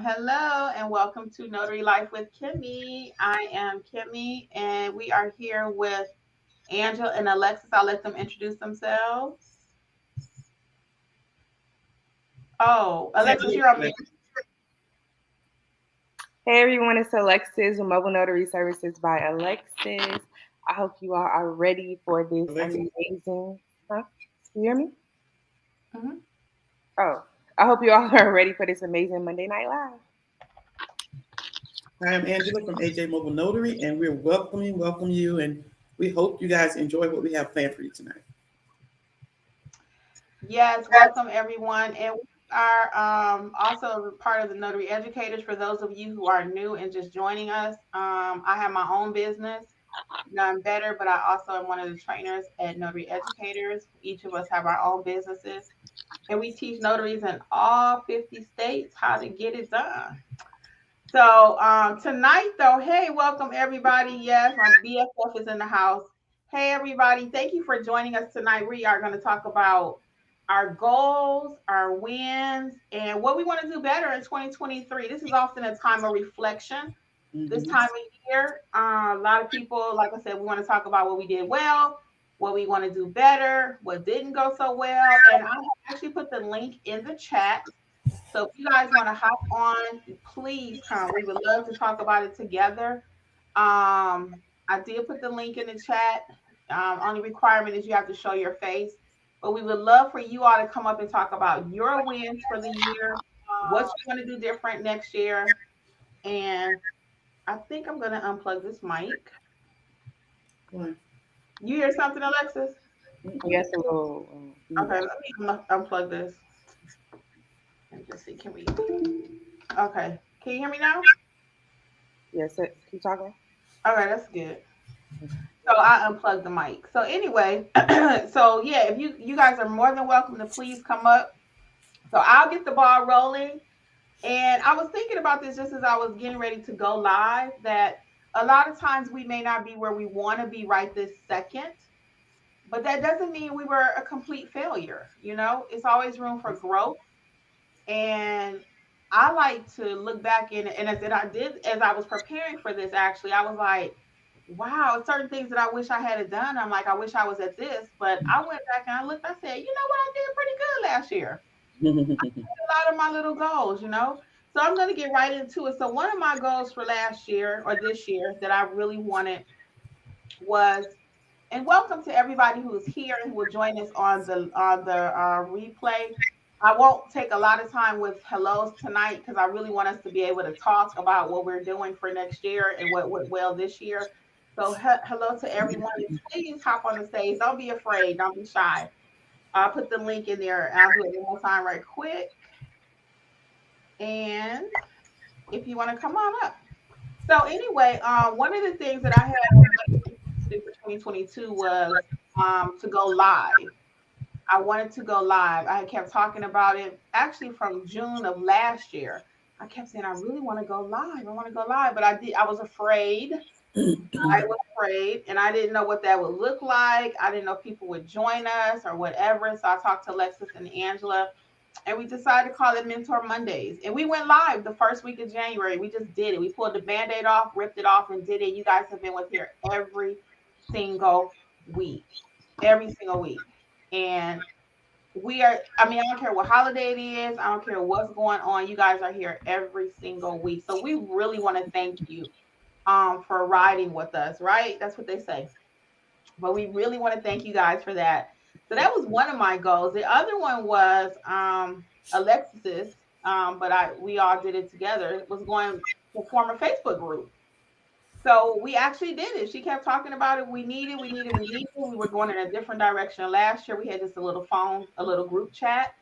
Hello, and welcome to Notary Life with Kimmi. I am Kimmi, and we are here with Angela and Alexis. I'll let them introduce themselves. Oh, Alexis, you're on mute. Hey everyone, it's Alexis with Mobile Notary Services by Alexis. I hope you all are ready for this amazing. Huh? Can you hear me? Mm-hmm. Oh, I hope you all are ready for this amazing Monday Night Live. Hi, I'm Angela from AJ Mobile Notary, and we're welcome you, and we hope you guys enjoy what we have planned for you tonight. Yes, welcome everyone. And we are also part of the Notary Educators. For those of you who are new and just joining us, I have my own business, None Better, but I also am one of the trainers at Notary Educators. Each of us have our own businesses, and we teach notaries in all 50 states how to get it done. So tonight, though, hey, welcome everybody. Yes, my BFF is in the house. Hey, everybody, thank you for joining us tonight. We are going to talk about our goals, our wins, and what we want to do better in 2023. This is often a time of reflection. This time of year, a lot of people, like I said, we want to talk about what we did well, what we want to do better, what didn't go so well. And I have actually put the link in the chat. So if you guys want to hop on, please come. We would love to talk about it together. I did put the link in the chat. Only requirement is you have to show your face. But we would love for you all to come up and talk about your wins for the year, what you want to do different next year. And I think I'm going to unplug this mic. Why? You hear something, Alexis? Yes, a little. Okay, let me unplug this and just see. Can we? Okay. Can you hear me now? Yes, keep talking. All right, that's good. So I unplugged the mic. So anyway, so yeah, if you guys are more than welcome to please come up. So I'll get the ball rolling. And I was thinking about this just as I was getting ready to go live, that a lot of times we may not be where we want to be right this second, but that doesn't mean we were a complete failure. It's always room for growth. And I like to look back and as I was preparing for this, actually, I was like, wow, certain things that I wish I had done. I'm like, I wish I was at this, but I went back and I looked, I said, you know what, I did pretty good last year. A lot of my little goals. So I'm going to get right into it. So one of my goals for last year or this year that I really wanted was, and welcome to everybody who is here and who will join us on the replay. I won't take a lot of time with hellos tonight because I really want us to be able to talk about what we're doing for next year and what went well this year. So hello to everyone. Please hop on the stage. Don't be afraid. Don't be shy. I'll put the link in there. I'll do it one more time right quick. And if you want to come on up. So anyway, one of the things that I had to do for 2022 was to go live. I wanted to go live. I kept talking about it actually from June of last year. I kept saying, I really want to go live. I want to go live. But I was afraid. I was afraid and I didn't know what that would look like. I didn't know if people would join us or whatever. So I talked to Alexis and Angela and we decided to call it Mentor Mondays. And we went live the first week of January. We just did it. We pulled the Band-Aid off, ripped it off, and did it. You guys have been with here every single week. Every single week. And I don't care what holiday it is. I don't care what's going on. You guys are here every single week. So we really want to thank you for riding with us, right? That's what they say. But we really want to thank you guys for that. So that was one of my goals. The other one was Alexis's, but we all did it together. It was going to form a Facebook group. So we actually did it. She kept talking about it. We need it. We need it. We need it. We were going in a different direction last year. We had just a little phone, a little group chat.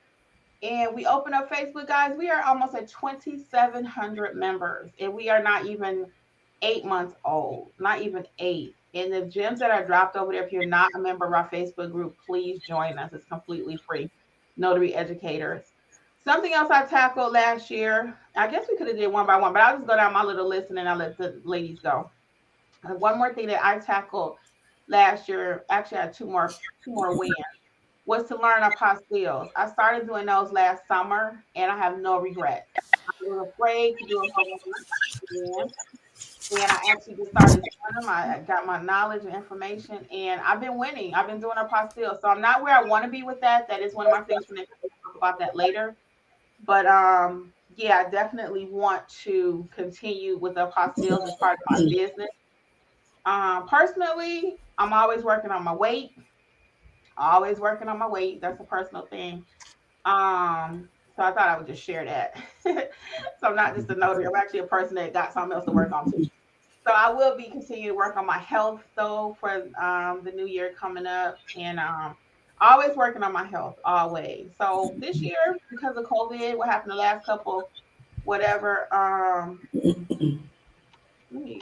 And we opened up Facebook, guys. We are almost at 2,700 members. And we are not even 8 months old, not even 8. And the gems that are dropped over there, if you're not a member of our Facebook group, please join us. It's completely free. Notary Educators. Something else I tackled last year. I guess we could have did one by one, but I'll just go down my little list and then I'll let the ladies go. One more thing that I tackled last year. Actually, I had two more wins. was to learn apostilles. I started doing those last summer, and I have no regrets. I was afraid to do them for once, and I actually just started doing them. I got my knowledge and information, and I've been winning. I've been doing apostilles, so I'm not where I want to be with that. That is one of my things for next week. We'll talk about that later. But yeah, I definitely want to continue with the apostilles as part of my business. Personally, I'm always working on my weight. Always working on my weight. That's a personal thing. So I thought I would just share that. So I'm not just a notary. I'm actually a person that got something else to work on too. So I will be continuing to work on my health though for the new year coming up, and always working on my health always. So this year, because of COVID, what happened the last couple, whatever. Let me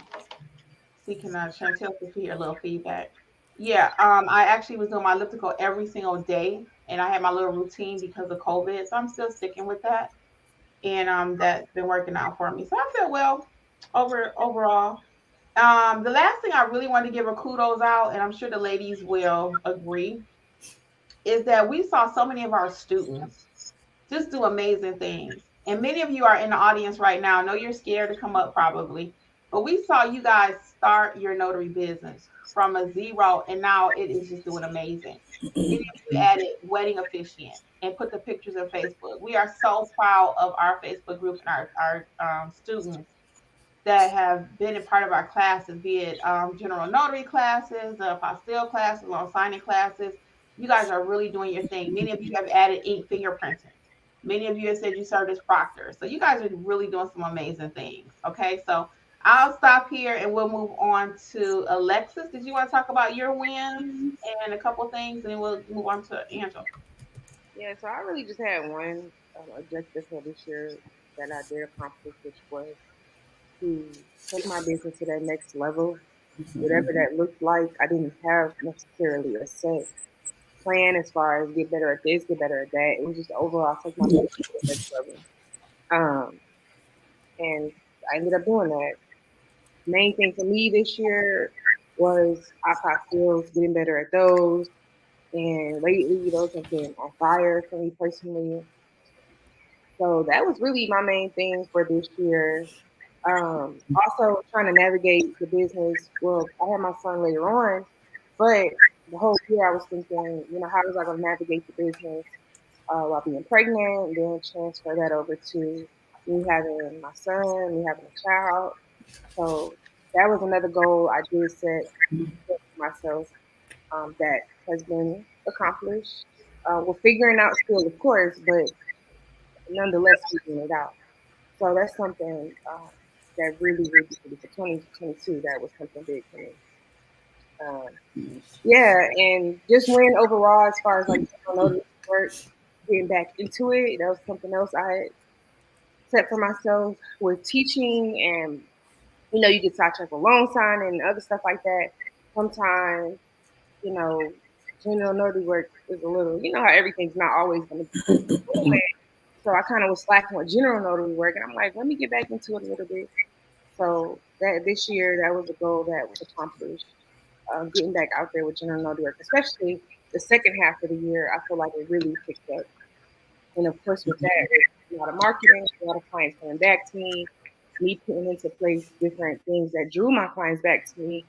see. Can Chantel if you hear a little feedback? Yeah. I actually was doing my elliptical every single day, and I had my little routine because of COVID. So I'm still sticking with that, and that's been working out for me. So I feel well overall. The last thing I really want to give a kudos out, and I'm sure the ladies will agree, is that we saw so many of our students just do amazing things. And many of you are in the audience right now. I know you're scared to come up probably, but we saw you guys start your notary business from a zero, and now it is just doing amazing. Many of you added wedding officiant and put the pictures on Facebook. We are so proud of our Facebook group and our students that have been a part of our classes, be it general notary classes, apostille classes, loan signing classes. You guys are really doing your thing. Many of you have added ink fingerprinting. Many of you have said you served as proctor. So you guys are really doing some amazing things. Okay, so I'll stop here and we'll move on to Alexis. Did you want to talk about your wins and a couple things, and then we'll move on to Angela? Yeah, so I really just had one objective for this year that I did accomplish, which was to take my business to that next level, whatever that looked like. I didn't have necessarily a set plan as far as get better at this, get better at that. It was just overall take my business to the next level. Um, and I ended up doing that. Main thing for me this year was iPod skills, getting better at those. And lately, those have been on fire for me personally. So that was really my main thing for this year. Also trying to navigate the business. Well, I had my son later on, but the whole year I was thinking, how was I going to navigate the business while being pregnant, and then transfer that over to me having my son, me having a child. So that was another goal I did set for myself that has been accomplished. We're figuring out still, of course, but nonetheless figuring it out. So that's something that really for 2022, that was something big for me. Yeah, and just win overall as far as like notary work, getting back into it. That was something else I had set for myself with teaching, and you get sidetracked with loan signing and other stuff like that. Sometimes, you know, general notary work is a little, how everything's not always going to be. So I kind of was slacking with general notary work, and I'm like, let me get back into it a little bit. So that this year, that was a goal that was accomplished. Getting back out there with general notary work, especially the second half of the year, I feel like it really picked up. And of course, with that, a lot of marketing, a lot of clients coming back to me putting into place different things that drew my clients back to me.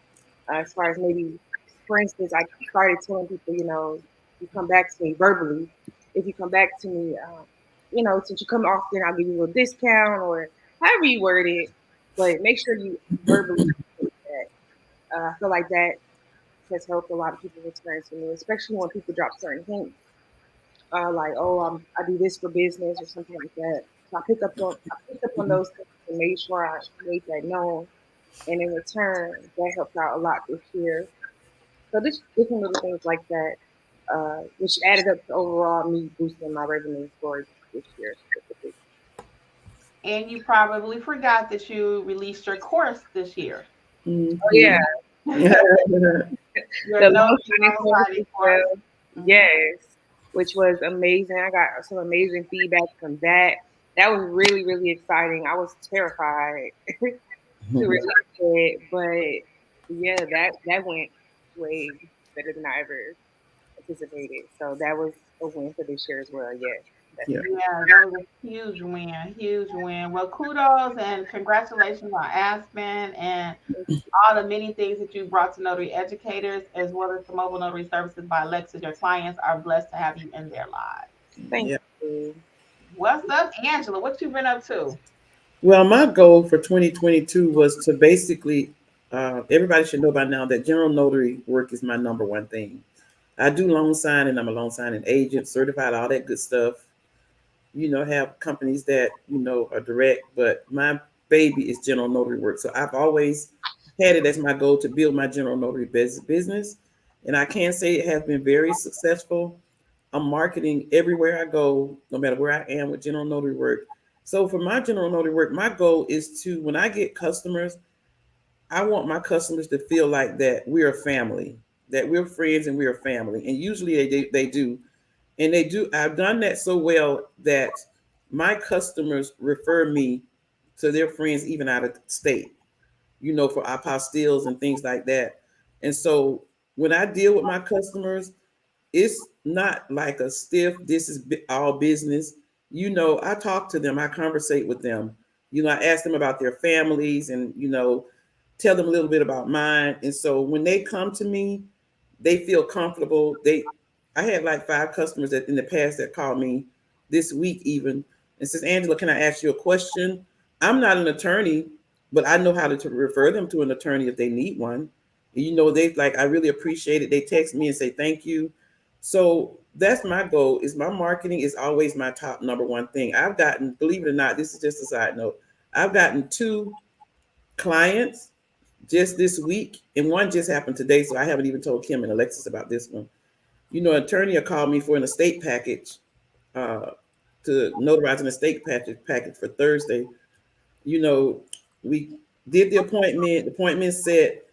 As far as maybe, for instance, I started telling people, you come back to me verbally. If you come back to me, since you come often, I'll give you a little discount or however you word it. But make sure you verbally do that. I feel like that has helped a lot of people return to me, especially when people drop certain hints, like, oh, I do this for business or something like that. So I picked up on those things and made sure I made that known. And in return, that helped out a lot this year. So just different little things like that, which added up to overall me boosting my revenue for this year specifically. And you probably forgot that you released your course this year. Mm-hmm. Oh yeah, Your the no loan signing course signing as course. well. Mhm. Yes, which was amazing. I got some amazing feedback from that. That was really, really exciting. I was terrified to release it, but yeah, that went way better than I ever participated. So that was a win for this year as well. Yeah, Yeah. definitely. Yeah, that was a huge win, huge win. Well, kudos and congratulations on Aspen and all the many things that you brought to notary educators, as well as the mobile notary services by Alexis. Your clients are blessed to have you in their lives. Thank Yeah. you. What's up, Angela? What you been up to? Well, my goal for 2022 was to basically, everybody should know by now that general notary work is my number one thing. I do loan signing. I'm a loan signing agent, certified, all that good stuff. Have companies that, are direct, but my baby is general notary work. So I've always had it as my goal to build my general notary business. And I can say it has been very successful. I'm marketing everywhere I go, no matter where I am with general notary work. So for my general notary work, my goal is to, when I get customers, I want my customers to feel like that we're a family, that we're friends and we're a family. And usually they do. And they do. I've done that so well that my customers refer me to their friends even out of state, for apostilles and things like that. And so when I deal with my customers, it's not like a stiff, this is all business. I talk to them, I conversate with them. I ask them about their families and, tell them a little bit about mine. And so when they come to me, they feel comfortable. I had like 5 customers that in the past that called me this week even and says, Angela, can I ask you a question? I'm not an attorney, but I know how to refer them to an attorney if they need one. They like, I really appreciate it. They text me and say thank you. So that's my goal. Is my marketing is always my top number one thing. I've gotten, believe it or not, this is just a side note. I've gotten 2 clients just this week, and one just happened today. So I haven't even told Kim and Alexis about this one. Attorney called me for an estate package, uh, to notarize an estate package for Thursday. You know, we did the appointment. The appointment set,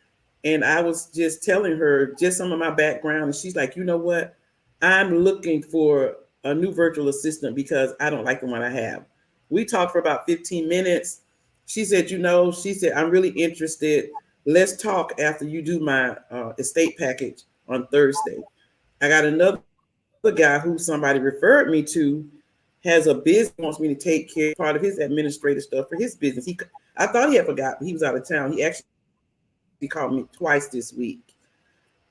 and I was just telling her just some of my background, and she's like, you know what? I'm looking for a new virtual assistant because I don't like the one I have. We talked for about 15 minutes. She said, I'm really interested. Let's talk after you do my estate package on Thursday. I got another guy who somebody referred me to, has a business, wants me to take care of part of his administrative stuff for his business. I thought he had forgotten. He was out of town. He actually called me twice this week,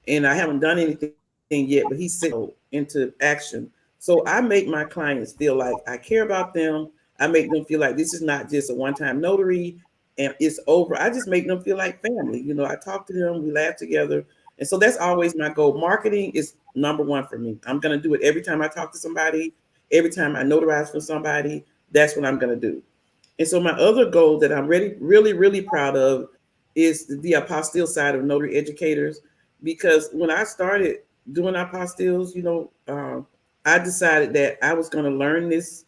and I haven't done anything yet, but he said into action. So I make my clients feel like I care about them. I make them feel like this is not just a one-time notary and it's over. I just make them feel like family. I talk to them, we laugh together. And so that's always my goal. Marketing is number one for me. I'm going to do it every time I talk to somebody, every time I notarize for somebody. That's what I'm going to do. And so my other goal that I'm really proud of is the apostille side of notary educators, because when I started doing apostilles, I decided that I was going to learn this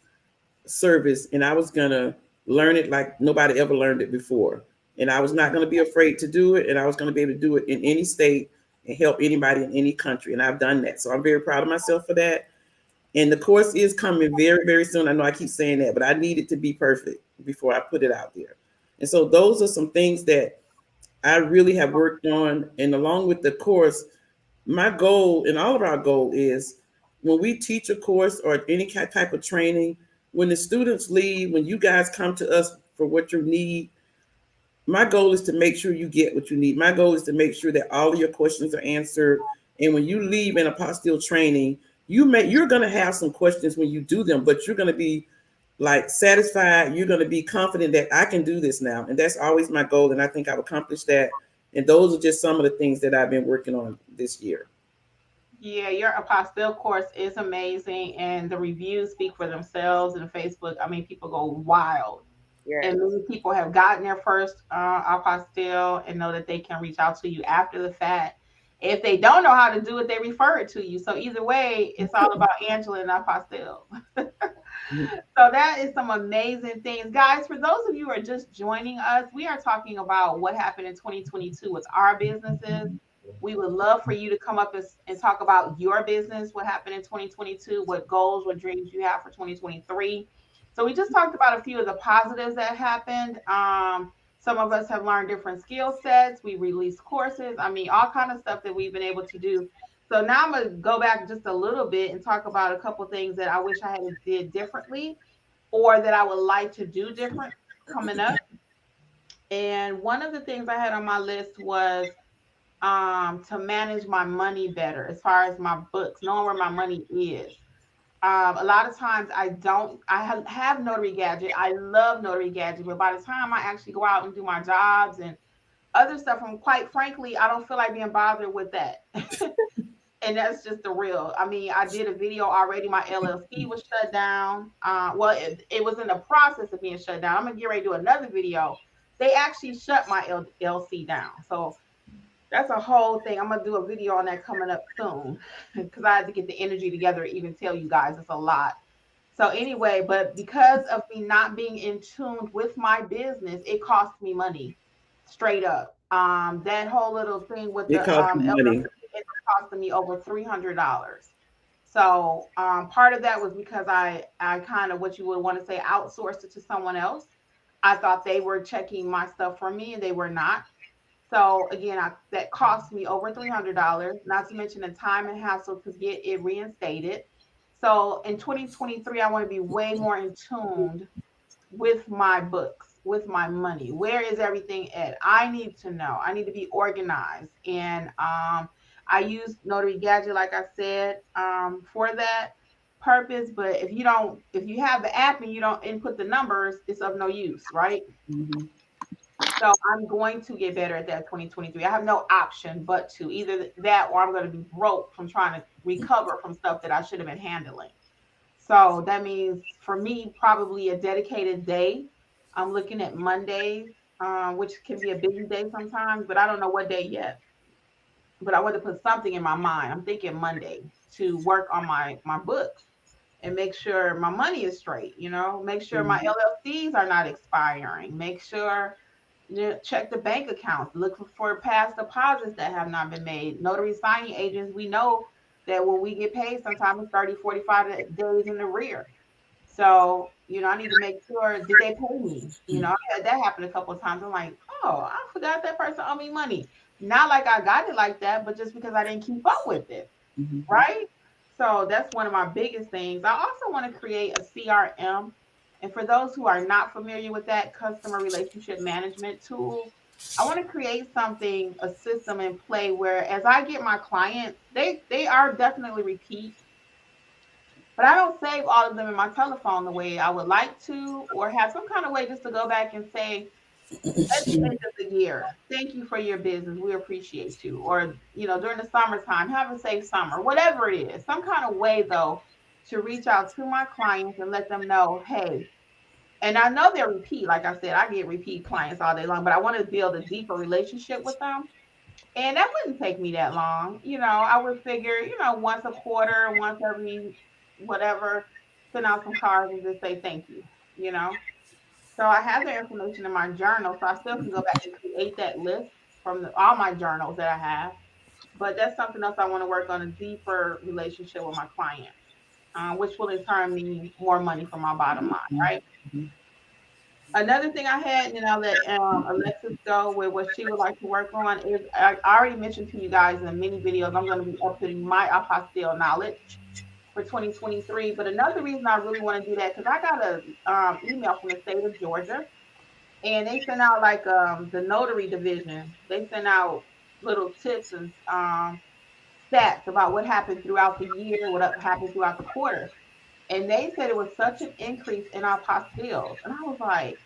service and I was going to learn it like nobody ever learned it before. And I was not going to be afraid to do it. And I was going to be able to do it in any state and help anybody in any country. And I've done that. So I'm very proud of myself for that. And the course is coming very soon. I know I keep saying that, but I need it to be perfect before I put it out there. And so those are some things that I really have worked on. And along with the course, my goal and all of our goal is when we teach a course or any type of training, when the students leave, when you guys come to us for what you need, my goal is to make sure you get what you need. My goal is to make sure that all of your questions are answered. And when you leave an apostille training, you're going to have some questions when you do them, but you're going to be like satisfied. You're going to be confident that I can do this now. And that's always my goal. And I think I've accomplished that. And those are just some of the things that I've been working on this year. Yeah, your apostille course is amazing, and the reviews speak for themselves. And Facebook, I mean, people go wild. Yes. And many people have gotten their first apostille and know that they can reach out to you after the fact. If they don't know how to do it, they refer it to you. So either way, it's all about Angela and apostille. So that is some amazing things. Guys, for those of you who are just joining us, we are talking about what happened in 2022 with our businesses. We would love for you to come up and talk about your business, what happened in 2022, what goals, what dreams you have for 2023. So we just talked about a few of the positives that happened. Some of us have learned different skill sets. We released courses. I mean, all kind of stuff that we've been able to do. So now I'm gonna go back just a little bit and talk about a couple things that I wish I had did differently, or that I would like to do different coming up. And one of the things I had on my list was to manage my money better as far as my books, knowing where my money is. A lot of times I have Notary Gadget. I love Notary Gadget, but by the time I actually go out and do my jobs and other stuff, and quite frankly, I don't feel like being bothered with that. And that's just the real. I mean, I did a video already. My LLC was shut down. Well, it was in the process of being shut down. I'm gonna get ready to do another video. They actually shut my LLC down. So that's a whole thing. I'm gonna do a video on that coming up soon because I had to get the energy together to even tell you guys. It's a lot. So anyway, but because of me not being in tune with my business, it cost me money, straight up. That whole little thing with It the costs you money. LLC, it costing me over $300. So part of that was because I kind of, what you would want to say, outsourced it to someone else. I thought they were checking my stuff for me, and they were not. So again, that cost me over $300, not to mention the time and hassle to get it reinstated. So in 2023, I want to be way more in tune with my books, with my money. Where is everything at? I need to know. I need to be organized. And I use Notary Gadget, like I said, for that purpose. But if you have the app and you don't input the numbers, it's of no use, right? Mm-hmm. So I'm going to get better at that 2023. I have no option but to either that, or I'm going to be broke from trying to recover from stuff that I should have been handling. So that means for me, probably a dedicated day. I'm looking at Mondays, which can be a busy day sometimes, but I don't know what day yet. But I want to put something in my mind. I'm thinking Monday to work on my books and make sure my money is straight, make sure my LLCs are not expiring, make sure check the bank accounts, look for past deposits that have not been made. Notary signing agents, we know that when we get paid, sometimes it's 30, 45 days in the rear. So, I need to make sure, did they pay me? I had that happen a couple of times. I'm like, oh, I forgot that person owed me money. Not like I got it like that, but just because I didn't keep up with it. Mm-hmm. Right? So that's one of my biggest things. I also want to create a CRM. And for those who are not familiar with that customer relationship management tool, I want to create something, a system in play where as I get my clients, they are definitely repeat, but I don't save all of them in my telephone the way I would like to, or have some kind of way just to go back and say, at the end of the year, thank you for your business. We appreciate you. Or, during the summertime, have a safe summer, whatever it is. Some kind of way, though, to reach out to my clients and let them know, hey, and I know they're repeat. Like I said, I get repeat clients all day long, but I want to build a deeper relationship with them. And that wouldn't take me that long. I would figure, once a quarter, once every whatever, send out some cards and just say thank you, you know. So I have their information in my journal, so I still can go back and create that list from all my journals that I have. But that's something else I want to work on, a deeper relationship with my clients, which will in turn mean more money for my bottom line, right? Another thing I had, and I'll let Alexis go with what she would like to work on, is I already mentioned to you guys in the many videos, I'm going to be updating my apostille knowledge for 2023. But another reason I really want to do that, because I got a email from the state of Georgia, and they sent out like the notary division. They sent out little tips and stats about what happened throughout the year, what happened throughout the quarter. And they said it was such an increase in our apostilles. And I was like,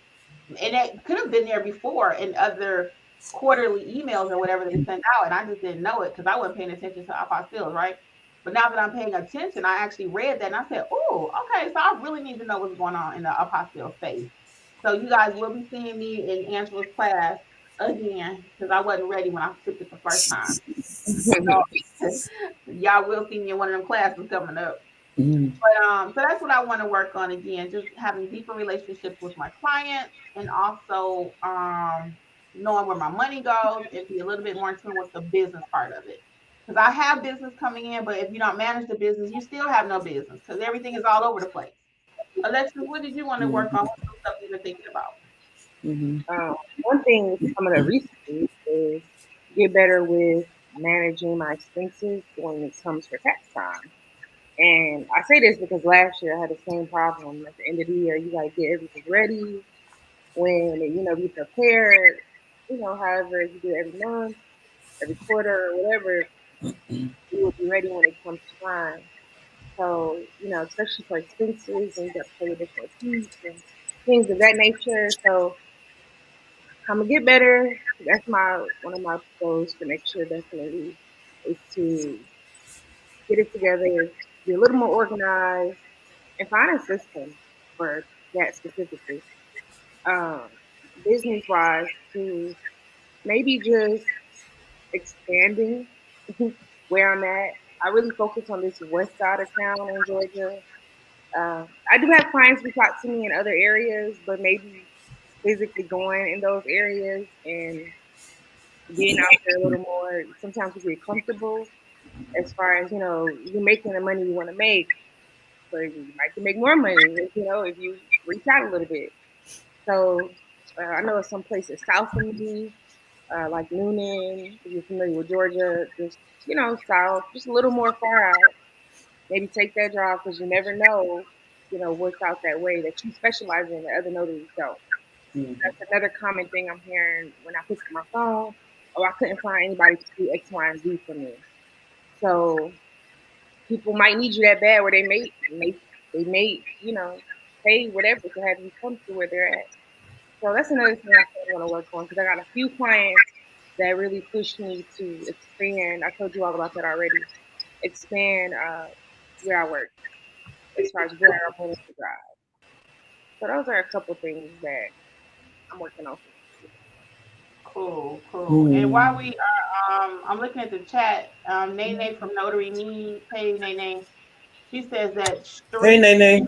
and it could have been there before in other quarterly emails or whatever they sent out, and I just didn't know it because I wasn't paying attention to apostilles, right? But now that I'm paying attention, I actually read that and I said, oh, okay, so I really need to know what's going on in the apostille space. So you guys will be seeing me in Angela's class again because I wasn't ready when I took it the first time. So y'all will see me in one of them classes coming up. But so that's what I want to work on again, just having deeper relationships with my clients, and also knowing where my money goes and be a little bit more in tune with the business part of it. Because I have business coming in, but if you don't manage the business, you still have no business because everything is all over the place. Alexis, what did you want to work on? What's some stuff you were thinking about? One thing coming up recently is get better with managing my expenses when it comes for tax time. And I say this because last year I had the same problem. At the end of the year, you gotta get everything ready. When be prepared. However you do every month, every quarter, or whatever, you will be ready when it comes to time. So especially for expenses, and you got to pay additional fees and things of that nature. So I'm gonna get better. That's my one of my goals for next year. Definitely is to get it together, be a little more organized, and find a system for that specifically. Um, Business wise, to maybe just expanding where I'm at. I really focus on this west side of town in Georgia. I do have clients reach out to me in other areas, but maybe physically going in those areas and getting out there a little more. Sometimes we get comfortable as far as you're making the money you want to make, but you might can make more money if you reach out a little bit. So I know some places south of me, like Noonan, if you're familiar with Georgia, just south, just a little more far out. Maybe take that job because you never know, what's out that way that you specialize in that other notaries don't. Mhm. That's another common thing I'm hearing when I pick up my phone. Oh, I couldn't find anybody to do X, Y, and Z for me. So people might need you that bad where they may pay whatever to have you come to where they're at. So that's another thing I kind of want to work on because I got a few clients that really pushed me to expand. I told you all about that already. Expand where I work as far as where I'm willing to drive. So those are a couple things that I'm working on. Cool, cool. And while Mhm. we are, I'm looking at the chat. Nene from Notary Me, hey Nene, she says that Hey, Streak. Nene.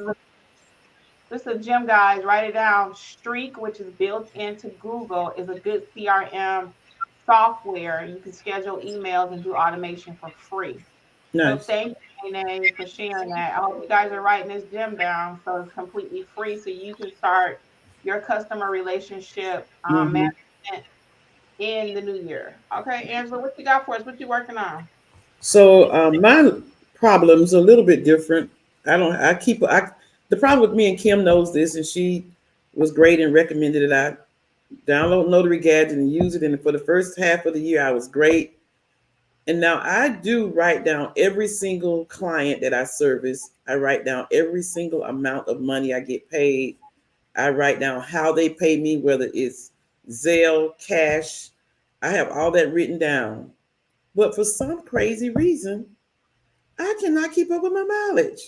This is a gem, guys. Write it down. Streak, which is built into Google, is a good CRM software. You can schedule emails and do automation for free. So Nice. thank you, Nene, for sharing that. I hope you guys are writing this gem down so it's completely free so you can start your customer relationship Hmm. management in the new year. Okay, Angela, what you got for us? What you working on? So my problem's a little bit different. I don't. I keep. I The problem with me and Kim knows this, and she was great and recommended that I download Notary Gadget and use it. And for the first half of the year, I was great. And now I do write down every single client that I service. I write down every single amount of money I get paid. I write down how they pay me, whether it's Zelle, cash. I have all that written down. But for some crazy reason, I cannot keep up with my mileage.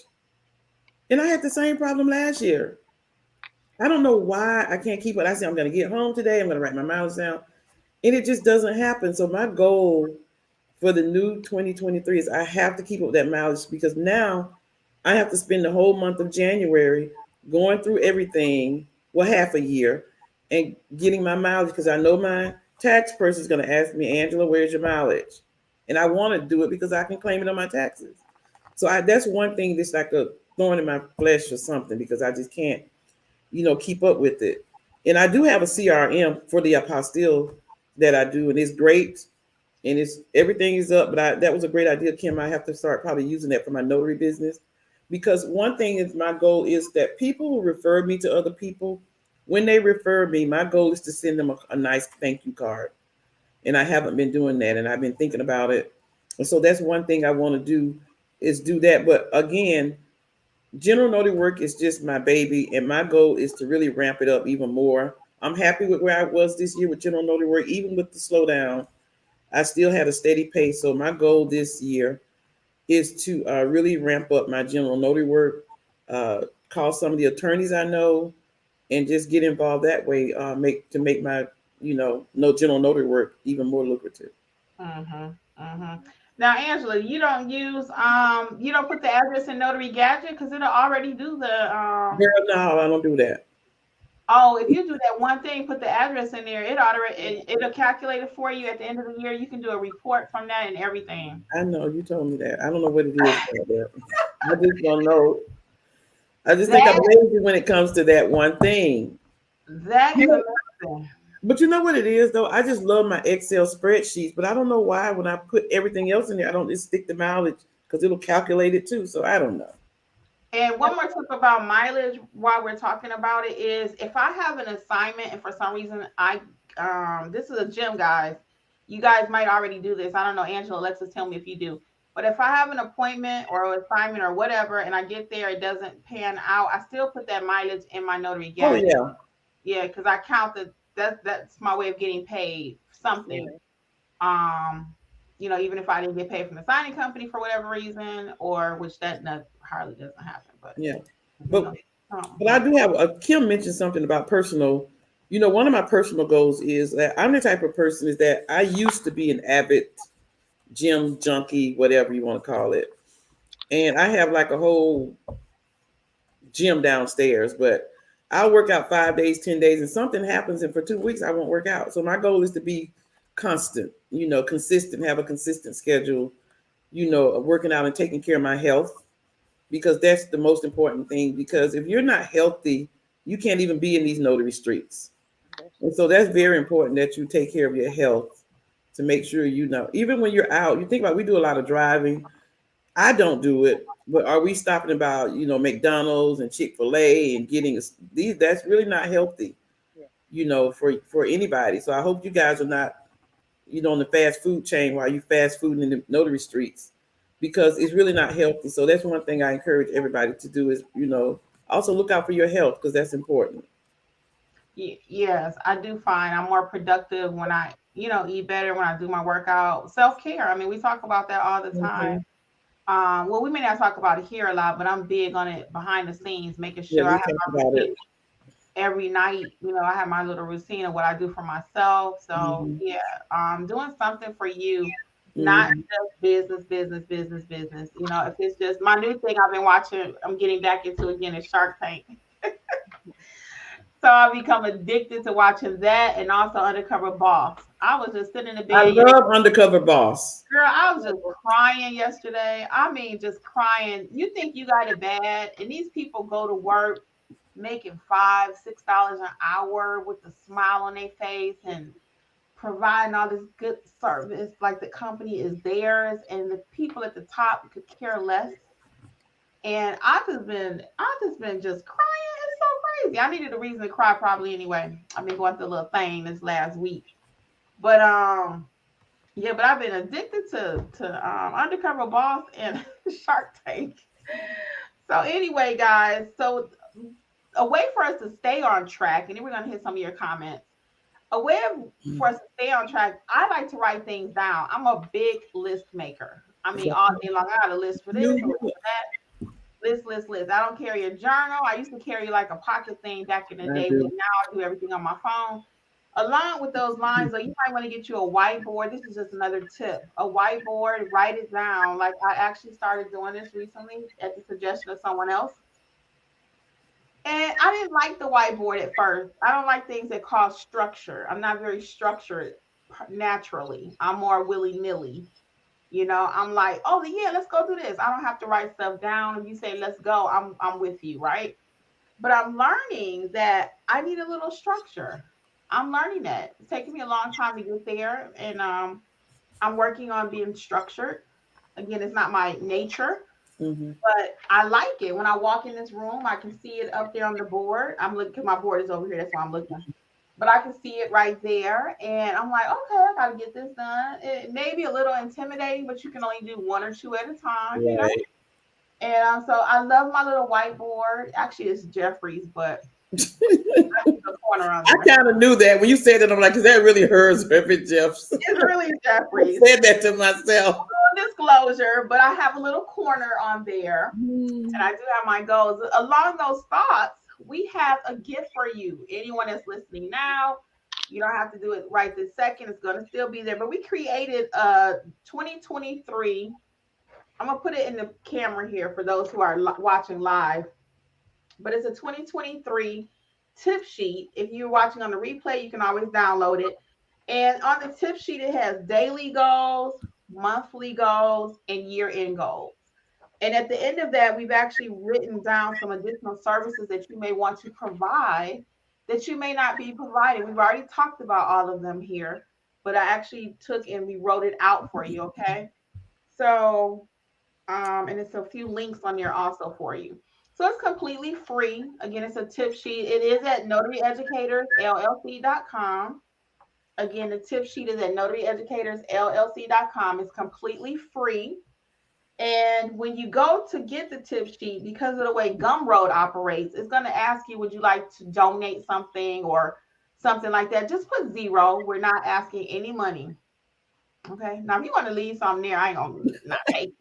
And I had the same problem last year. I don't know why I can't keep it. I say I'm going to get home today. I'm going to write my mileage down. And it just doesn't happen. So my goal for the new 2023 is I have to keep up with that mileage because now I have to spend the whole month of January going through everything, well, half a year, and getting my mileage because I know my tax person is going to ask me, Angela, where's your mileage? And I want to do it because I can claim it on my taxes. So that's one thing that's like a thorn in my flesh or something because I just can't, keep up with it. And I do have a CRM for the apostille that I do, and it's great and it's everything is up. But that was a great idea, Kim. I have to start probably using that for my notary business because one thing is my goal is that people who refer me to other people, when they refer me, my goal is to send them a nice thank you card. And I haven't been doing that, and I've been thinking about it. And so that's one thing I want to do is do that. But again, general notary work is just my baby, and my goal is to really ramp it up even more. I'm happy with where I was this year with general notary work, even with the slowdown. I still had a steady pace. So my goal this year is to really ramp up my general notary work, call some of the attorneys I know, and just get involved that way. Make my no general notary work even more lucrative. Mm-hmm. Mm-hmm. Now, Angela, you don't put the address in Notary Gadget because it'll already do the Girl, no, I don't do that. Oh, if you do that one thing, put the address in there, it'll calculate it for you at the end of the year. You can do a report from that and everything. I know you told me that. I don't know what it is about that. I just don't know. I just think I'm That lazy when it comes to that one thing. that is You another thing. But you know what it is though? I just love my Excel spreadsheets, but I don't know why when I put everything else in there, I don't just stick the mileage because it'll calculate it too. So I don't know. And one more tip about mileage while we're talking about it is if I have an assignment and for some reason this is a gym, guys. You guys might already do this. I don't know, Angela, Alexis, tell me if you do. But if I have an appointment or an assignment or whatever and I get there, it doesn't pan out, I still put that mileage in my notary Oh gadget. yeah. Yeah, because I count that's my way of getting paid something. Yeah. Um, even if I didn't get paid from the signing company for whatever reason, or which that not, hardly doesn't happen, but Yeah. you But know, but I do have Kim mentioned something about personal. One of my personal goals is that I'm the type of person is that I used to be an avid gym junkie, whatever you want to call it. And I have like a whole gym downstairs, but I'll work out 5 days, 10 days, and something happens, and for 2 weeks I won't work out. So my goal is to be constant, consistent, have a consistent schedule, of working out and taking care of my health because that's the most important thing. Because if you're not healthy, you can't even be in these notary streets. And so that's very important that you take care of your health to make sure even when you're out, you think about we do a lot of driving. I don't do it, but are we stopping about McDonald's and Chick-fil-A and getting these? That's really not healthy, Yeah. For anybody. So I hope you guys are not on the fast food chain while you fast food in the notary streets because it's really not healthy. So that's one thing I encourage everybody to do is also look out for your health because that's important. yes, I do find I'm more productive when I eat better when I do my workout. Self care. I mean, we talk about that all the time. Mhm. Well, we may not talk about it here a lot, but I'm big on it behind the scenes, making Yeah, sure I we have talked my about routine it. every night. I have my little routine of what I do for myself. So Hmm. yeah, doing something for you, not Hmm. just business, business, business, business. If it's just my new thing I've been watching, I'm getting back into again is Shark Tank. So I become addicted to watching that and also Undercover Boss. I was just sitting in the I bed love Undercover Boss. girl, I was just crying yesterday. I mean, just crying. You think you got it bad, and these people go to work making $5, $6 an hour with a smile on their face and providing all this good service, like the company is theirs, and the people at the top could care less. And I just been just crying. It's so crazy. I needed a reason to cry probably anyway. I've been going through a little thing this last week, but yeah, but I've been addicted to Undercover Boss and Shark Tank. So anyway, guys, so a way for us to stay on track, and then we're gonna hit some of your comments. A way for us to stay on track, I like to write things down. I'm a big list maker. I mean, all day long, I got a list for this, a list You, for that, list, list, list. I don't carry a journal. I used to carry like a pocket thing back in the I day, but do. now I do everything on my phone. Along with those lines, though, you might want to get you a whiteboard. This is just another tip. A whiteboard, write it down. Like I actually started doing this recently at the suggestion of someone else. And I didn't like the whiteboard at first. I don't like things that cause structure. I'm not very structured naturally. I'm more willy nilly. I'm like, oh yeah, let's go do this. I don't have to write stuff down. If you say let's go, I'm with you, right? But I'm learning that I need a little structure. I'm learning that. It's taking me a long time to get there, and I'm working on being structured. Again, it's not my nature, Hmm. but I like it. When I walk in this room, I can see it up there on the board. I'm looking because my board is over here. That's why I'm looking. But I can see it right there, and I'm like, okay, I got to get this done. It may be a little intimidating, but you can only do one or two at a time. Right. And so I love my little whiteboard. Actually, it's Jeffrey's, but I keep a corner on I there. kind of knew that when you said that. I'm like, is that really hers, Reverend Jeffs? It's really I Jeffrey's. said that to myself. Disclosure, but I have a little corner on there, and I do have my goals. Along those thoughts, we have a gift for you. Anyone that's listening now, you don't have to do it right this second. It's going to still be there. But we created a 2023. I'm going to put it in the camera here for those who are watching live. But it's a 2023 tip sheet. If you're watching on the replay, you can always download it. And on the tip sheet, it has daily goals, monthly goals, and year end goals. And at the end of that, we've actually written down some additional services that you may want to provide that you may not be providing. We've already talked about all of them here, but I actually took and we wrote it out for you, okay? So, and it's a few links on there also for you. So it's completely free. Again, it's a tip sheet. It is at notaryeducatorsllc.com. Again, the tip sheet is at notaryeducatorsllc.com. It's completely free. And when you go to get the tip sheet, because of the way Gumroad operates, it's going to ask you, would you like to donate something or something like that? Just put zero. We're not asking any money. Okay. Now, if you want to leave something there, I ain't going to not take.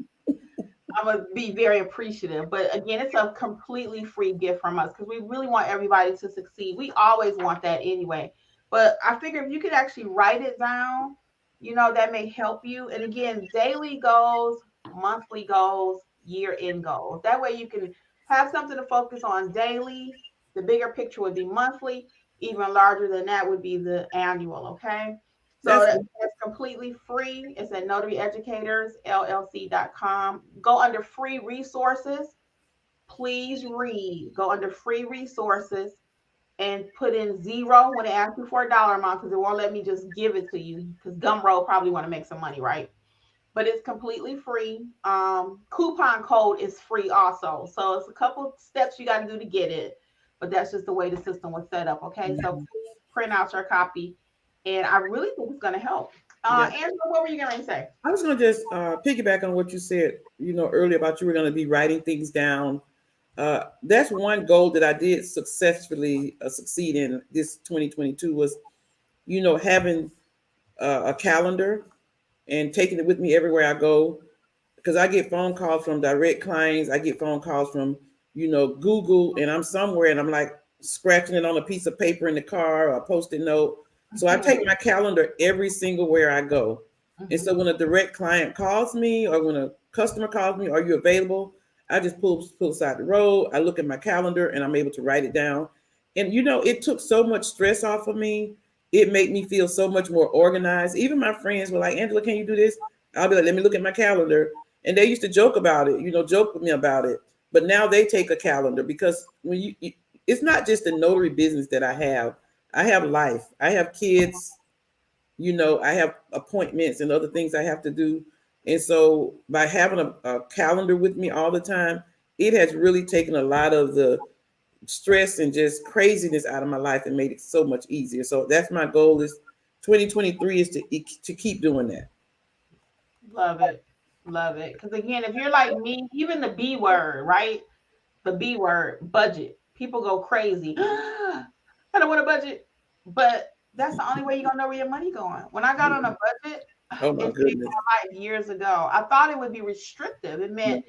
I'm going to be very appreciative. But again, it's a completely free gift from us because we really want everybody to succeed. We always want that anyway. But I figure if you could actually write it down, that may help you. And again, daily goals, monthly goals, year end goals. That way you can have something to focus on daily. The bigger picture would be monthly. Even larger than that would be the annual. Okay. So that's completely free. It's at notaryeducatorsllc.com. Go under free resources. Please read. Go under free resources and put in zero when it asks you for a dollar amount because it won't let me just give it to you because Gumroad probably want to make some money, right? But it's completely free. Coupon code is free also. So it's a couple steps you got to do to get it, but that's just the way the system was set up. Okay, so please print out your copy, and I really think it's going to help. Angela, what were you going to say? I was going to just piggyback on what you said, earlier about you were going to be writing things down. That's one goal that I did successfully succeed in this 2022 was, having a calendar and taking it with me everywhere I go. Because I get phone calls from direct clients. I get phone calls from, Google, and I'm somewhere and I'm like scratching it on a piece of paper in the car or a Post-it note. So I take my calendar every single where I go. And so when a direct client calls me or when a customer calls me, are you available? I just pull aside the road. I look at my calendar and I'm able to write it down. And, it took so much stress off of me. It made me feel so much more organized. Even my friends were like, Angela, can you do this? I'll be like, let me look at my calendar. And they used to joke about it, joke with me about it. But now they take a calendar because when it's not just the notary business that I have. I have life. I have kids, I have appointments and other things I have to do. And so by having a calendar with me all the time, it has really taken a lot of the stress and just craziness out of my life and made it so much easier. So that's my goal is 2023 is to keep doing that. Love it. Love it. Because again, if you're like me, even the B word, right? The B word, budget. People go crazy. I don't want a budget. But that's the only way you're gonna know where your money going. When I got on a budget, Oh my it saved goodness. my life years ago. I thought it would be restrictive. It meant,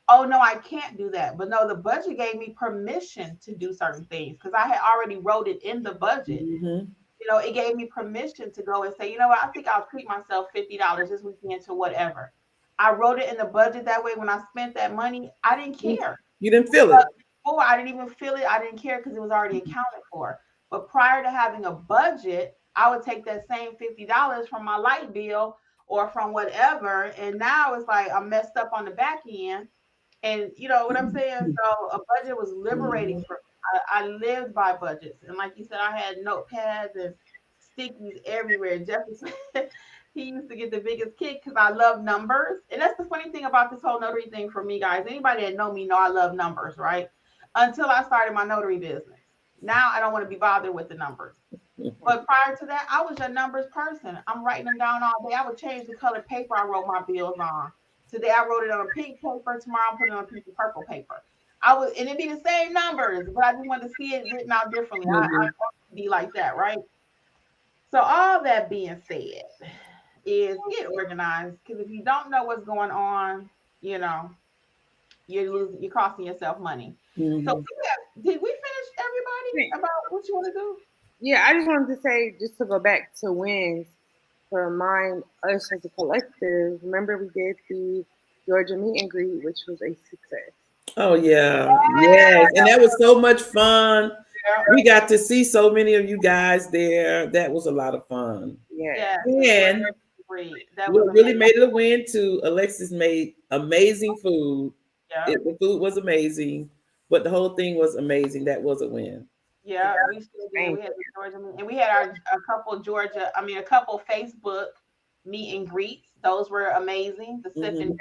oh no, I can't do that. But no, the budget gave me permission to do certain things because I had already wrote it in the budget. It gave me permission to go and say, you know what, I think I'll treat myself $50 this weekend to whatever. I wrote it in the budget that way. When I spent that money, I didn't care. You didn't feel it. Before, I didn't even feel it. I didn't care because it was already accounted for. But prior to having a budget, I would take that same $50 from my light bill or from whatever. And now it's like I'm messed up on the back end. And you know what I'm saying? So a budget was liberating for me. I lived by budgets. And like you said, I had notepads and stickies everywhere. Jefferson, he used to get the biggest kick because I love numbers. And that's the funny thing about this whole notary thing for me, guys. Anybody that know me know I love numbers, right? Until I started my notary business. Now I don't want to be bothered with the numbers. But prior to that, I was a numbers person. I'm writing them down all day. I would change the color paper I wrote my bills on. Today I wrote it on a pink paper. Tomorrow I'm putting it on a piece of purple paper. And it'd be the same numbers, but I just want to see it written out differently. I want to be like that, right? So all that being said is get organized, because if you don't know what's going on, you're costing yourself money. So did we finish everybody about what you want to do? Yeah, I just wanted to say, just to go back to wins, to remind us as a collective, remember we did the Georgia meet and greet, which was a success. Oh yeah. Yes. And that was so much fun. We got to see so many of you guys there. That was a lot of fun. Yeah. And what really made it a win too, Alexis made amazing food. The food was amazing, but the whole thing was amazing. That was a win. Yeah, we still did. We had the Georgia meet, and we had a couple Facebook meet and greets. Those were amazing. The sip Mm-hmm.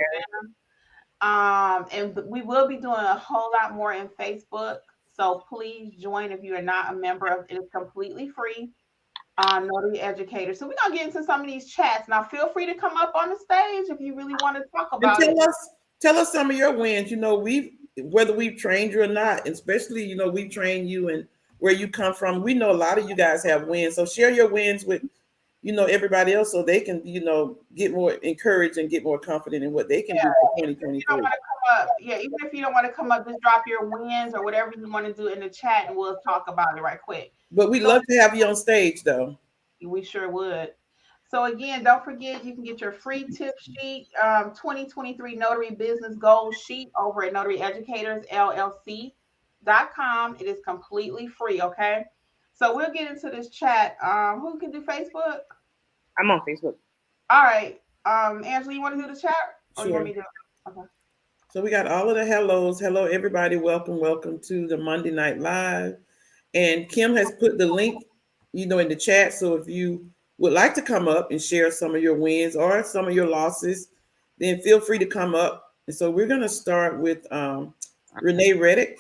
and and we will be doing a whole lot more in Facebook. So please join if you are not a member of it. It's completely free. Notary educator. So we're gonna get into some of these chats. Now feel free to come up on the stage if you really want to talk And about it. tell us some of your wins. You know, whether we've trained you or not, especially, you know, we've trained you and where you come from. We know a lot of you guys have wins. So share your wins with, you know, everybody else so they can, you know, get more encouraged and get more confident in what they can do for Even if you don't 2023. want to come up, even if you don't want to come up, just drop your wins or whatever you want to do in the chat and we'll talk about it right quick. But we So love to have you on stage though. we sure would. So again, don't forget you can get your free tip sheet, 2023 Notary Business Goals sheet over at Notary Educators LLC.com. It is completely free. Okay. So we'll get into this chat. Who can do Facebook? I'm on Facebook. All right. Angela, you want to do the chat or you want Sure. me to do it? Okay. So we got all of the hellos. Hello, everybody. Welcome to the Monday Night Live. And Kim has put the link, you know, in the chat. So if you would like to come up and share some of your wins or some of your losses, then feel free to come up. And so we're going to start with Renee Reddick.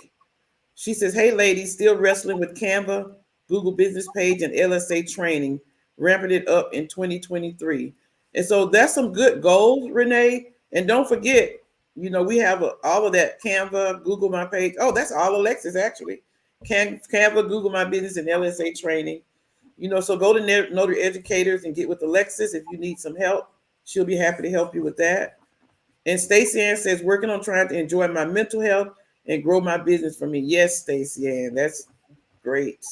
She says, "Hey, ladies, still wrestling with Canva, Google Business Page, and LSA training, ramping it up in 2023." And so that's some good goals, Renee. And don't forget, you know, we have all of that Canva, Google My Page. Oh, that's all Alexis, actually. Canva, Google My Business, and LSA training. You know, so go to Notary Educators and get with Alexis if you need some help. She'll be happy to help you with that. And Stacey Ann says, "Working on trying to enjoy my mental health and grow my business for me." Yes, Stacey Ann, that's great.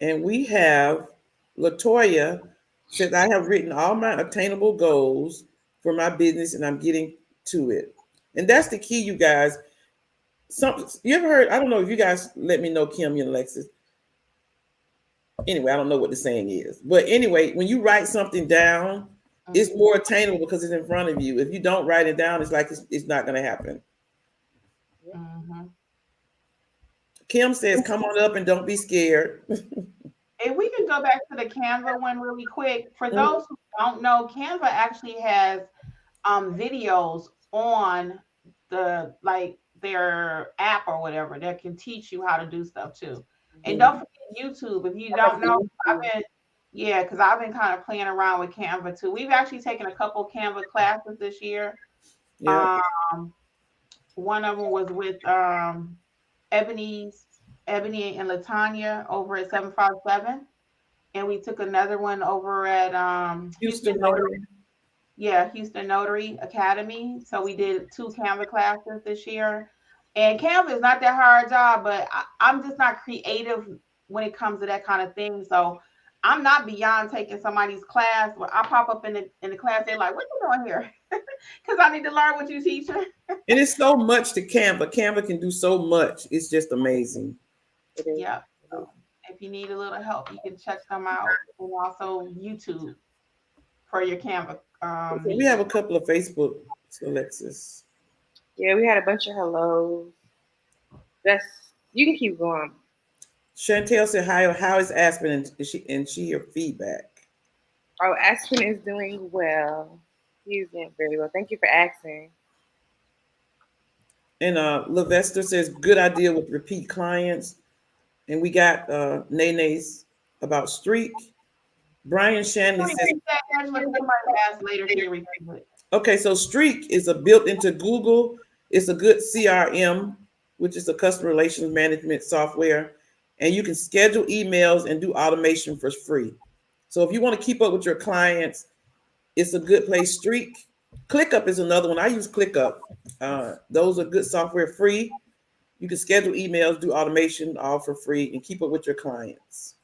And we have Latoya says, "I have written all my attainable goals for my business and I'm getting to it." And that's the key, you guys. You ever heard, I don't know if you guys let me know, Kim and Alexis. Anyway, I don't know what the saying is. But anyway, when you write something down, it's more attainable because it's in front of you. If you don't write it down, it's like it's not going to happen. Mm-hmm. Kim says, "Come on up and don't be scared." If we can go back to the Canva one really quick, for those who don't know, Canva actually has videos on their app or whatever that can teach you how to do stuff too. And don't forget YouTube. If you don't know, because I've been kind of playing around with Canva too. We've actually taken a couple Canva classes this year. Yeah. One of them was with Ebony and Latanya over at 757. And we took another one over at Houston Notary. Yeah, Houston Notary Academy. So we did 2 Canva classes this year. And Canva is not that hard job, but I'm just not creative when it comes to that kind of thing. So I'm not beyond taking somebody's class where I pop up in the class, they're like, "What you doing here?" Because I need to learn what you teaching. And it's so much to Canva. Canva can do so much. It's just amazing. Yeah. So if you need a little help, you can check them out. And also YouTube for your Canva. So we have a couple of Facebook, Alexis. Yeah, we had a bunch of hellos. You can keep going. Chantel said, how is Aspen and she your feedback?" Oh, Aspen is doing well. He's doing very well. Thank you for asking. And Levester says, "Good idea with repeat clients." And we got Nene's about Streak. Brian Shanley says, "Okay, so Streak is a built into Google. It's a good CRM, which is a customer relations management software. And you can schedule emails and do automation for free. So if you want to keep up with your clients, it's a good place. Streak. ClickUp is another one. I use ClickUp. Those are good software, free. You can schedule emails, do automation, all for free, and keep up with your clients."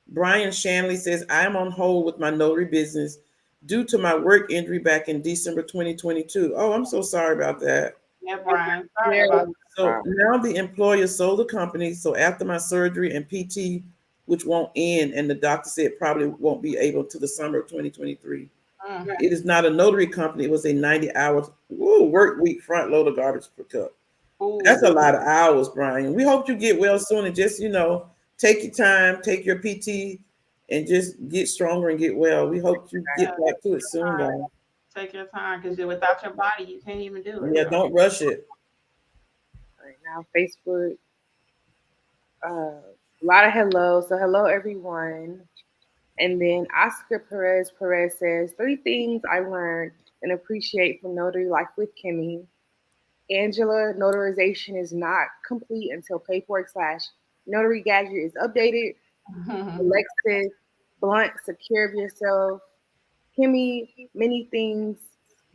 Brian Shanley says, "I am on hold with my notary business due to my work injury back in December 2022. Oh, I'm so sorry about that. Yeah, Brian. Sorry about that. So now the employer sold the company. So after my surgery and PT, which won't end, and the doctor said probably won't be able to the summer of 2023. It is not a notary company. It was a 90-hour work week, front load of garbage pickup. Ooh. That's a lot of hours, Brian. We hope you get well soon and just, take your time, take your PT, and just get stronger and get well. We hope you get Yeah, back to it soon, guys. take your time because without your body, you can't even do it. Yeah, don't rush it. Right now, Facebook, a lot of hello. So hello everyone. And then Oscar Perez says 3 things I learned and appreciate from notary life with Kimmi. Angela, notarization is not complete until paperwork slash notary gadget is updated. Alexis, blunt, secure of yourself. Kimmi, many things.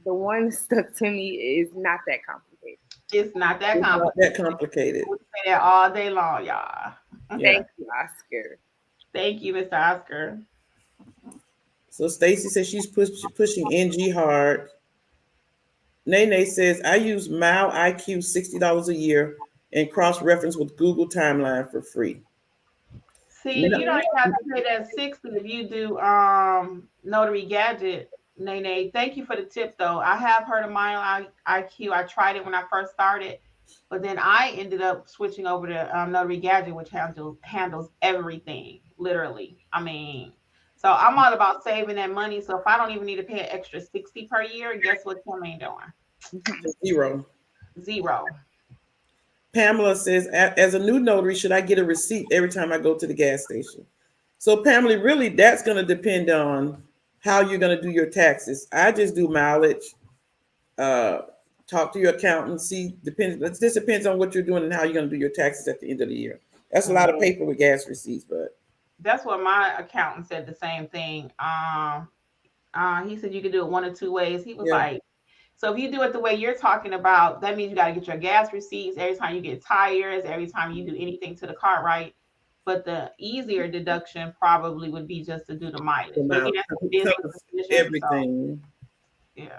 The one stuck to me is not that complicated. It's not that It's not complicated. that complicated. We say that all day long, y'all. Yeah. Thank you, Oscar. Thank you, Mr. Oscar. So Stacy says she's pushing NG hard. Nene says I use Mile IQ $60 a year and cross reference with Google Timeline for free. See, you don't even have to pay that 60 if you do Notary Gadget, Nene. Thank you for the tip though. I have heard of Mile IQ. I tried it when I first started, but then I ended up switching over to Notary Gadget, which handles everything, literally. I mean, so I'm all about saving that money. So if I don't even need to pay an extra 60 per year, guess what Kim ain't doing? Zero. Zero. Pamela says, as a new notary, should I get a receipt every time I go to the gas station? So Pamela, really, that's going to depend on how you're going to do your taxes. I just do mileage. Talk to your accountant. This depends on what you're doing and how you're going to do your taxes at the end of the year. That's a lot of paper with gas receipts, but that's what my accountant said. The same thing. He said you could do it one or two ways. He was like, so if you do it the way you're talking about, that means you got to get your gas receipts every time you get tires, every time you do anything to the car, right? But the easier deduction probably would be just to do the mileage. But again, that's a business decision. everything. So, yeah.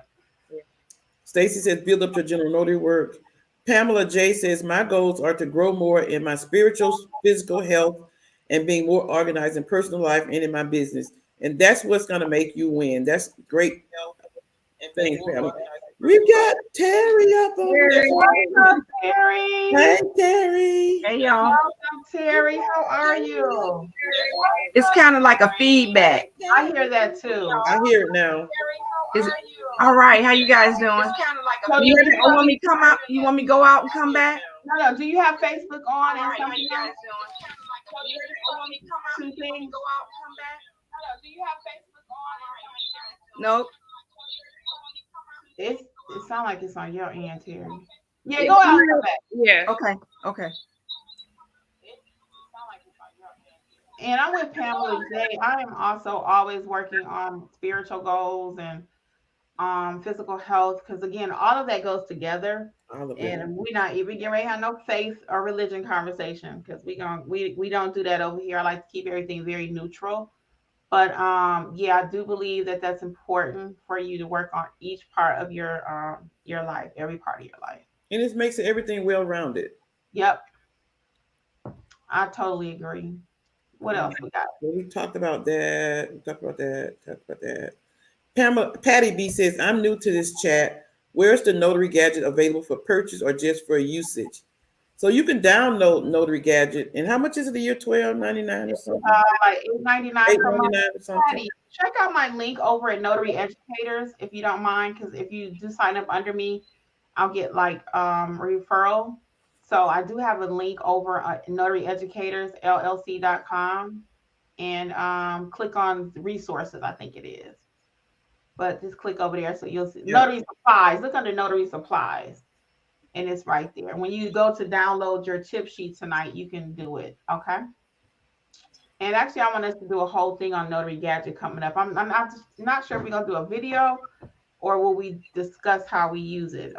Stacy says, build up your general notary work. Pamela J says, my goals are to grow more in my spiritual, physical health, and being more organized in personal life and in my business. And that's what's going to make you win. That's great. Thanks, Pamela. We've got Terry up on there. What's up, Terry? Hey, Terry. Hey, y'all. Welcome, Terry. How are you? It's kind of like a feedback. I hear that too. I hear it now. All right. How you guys doing? You want me to come out? You want me to go out and come back? No. Do you have Facebook on and something else? Two things. Do you have Facebook on? Nope. It sounds like it's on your end, Terry. Yeah, go out and come back. Yeah. Okay. And I'm with Pamela J. I am also always working on spiritual goals and physical health because again, all of that goes together. And we're not even getting ready to have no faith or religion conversation because we don't do that over here. I like to keep everything very neutral. But yeah, I do believe that that's important for you to work on each part of your life, every part of your life. And it makes everything well-rounded. Yep. I totally agree. What else we got? Well, we talked about that. Patty B says, I'm new to this chat. Where's the Notary Gadget available for purchase or just for usage? So you can download Notary Gadget. And how much is it a year? $12.99 or something? Like $8.99 per month. $8.99 or something. Check out my link over at Notary Educators if you don't mind, because if you do sign up under me, I'll get like referral. So I do have a link over at notaryeducatorsllc.com and click on resources, I think it is. But just click over there so you'll see Notary Supplies. Look under Notary Supplies. And it's right there. When you go to download your tip sheet tonight, you can do it. Okay. And actually, I want us to do a whole thing on Notary Gadget coming up. I'm not sure if we're going to do a video or will we discuss how we use it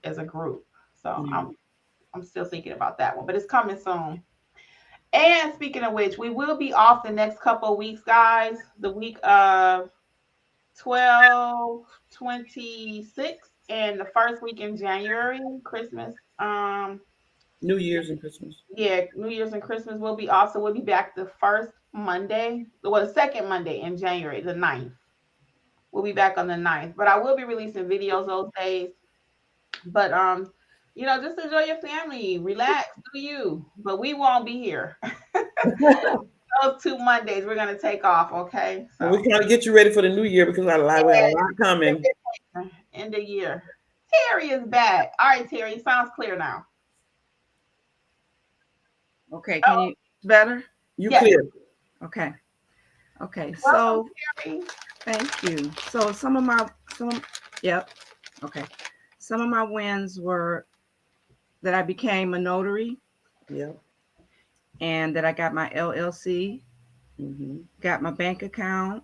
as a group. So I'm still thinking about that one, but it's coming soon. And speaking of which, we will be off the next couple of weeks, guys. The week of 12, 26, and the first week in January, Christmas. New Year's and Christmas. Yeah, New Year's and Christmas will be off. So we'll be back the first Monday, the second Monday in January, the 9th. We'll be back on the 9th. But I will be releasing videos those days. But just enjoy your family, relax, do you. But we won't be here. Those 2 Mondays we're gonna take off, okay? Well, So we're trying to get you ready for the new year because we got a lot coming. end of year. Terry is back. All right, Terry, sounds clear now. Okay, can you better? You Yes. clear. Okay. Welcome, So Terry. thank you. So yep. Okay. Some of my wins were that I became a notary Yeah. and that I got my LLC, got my bank account.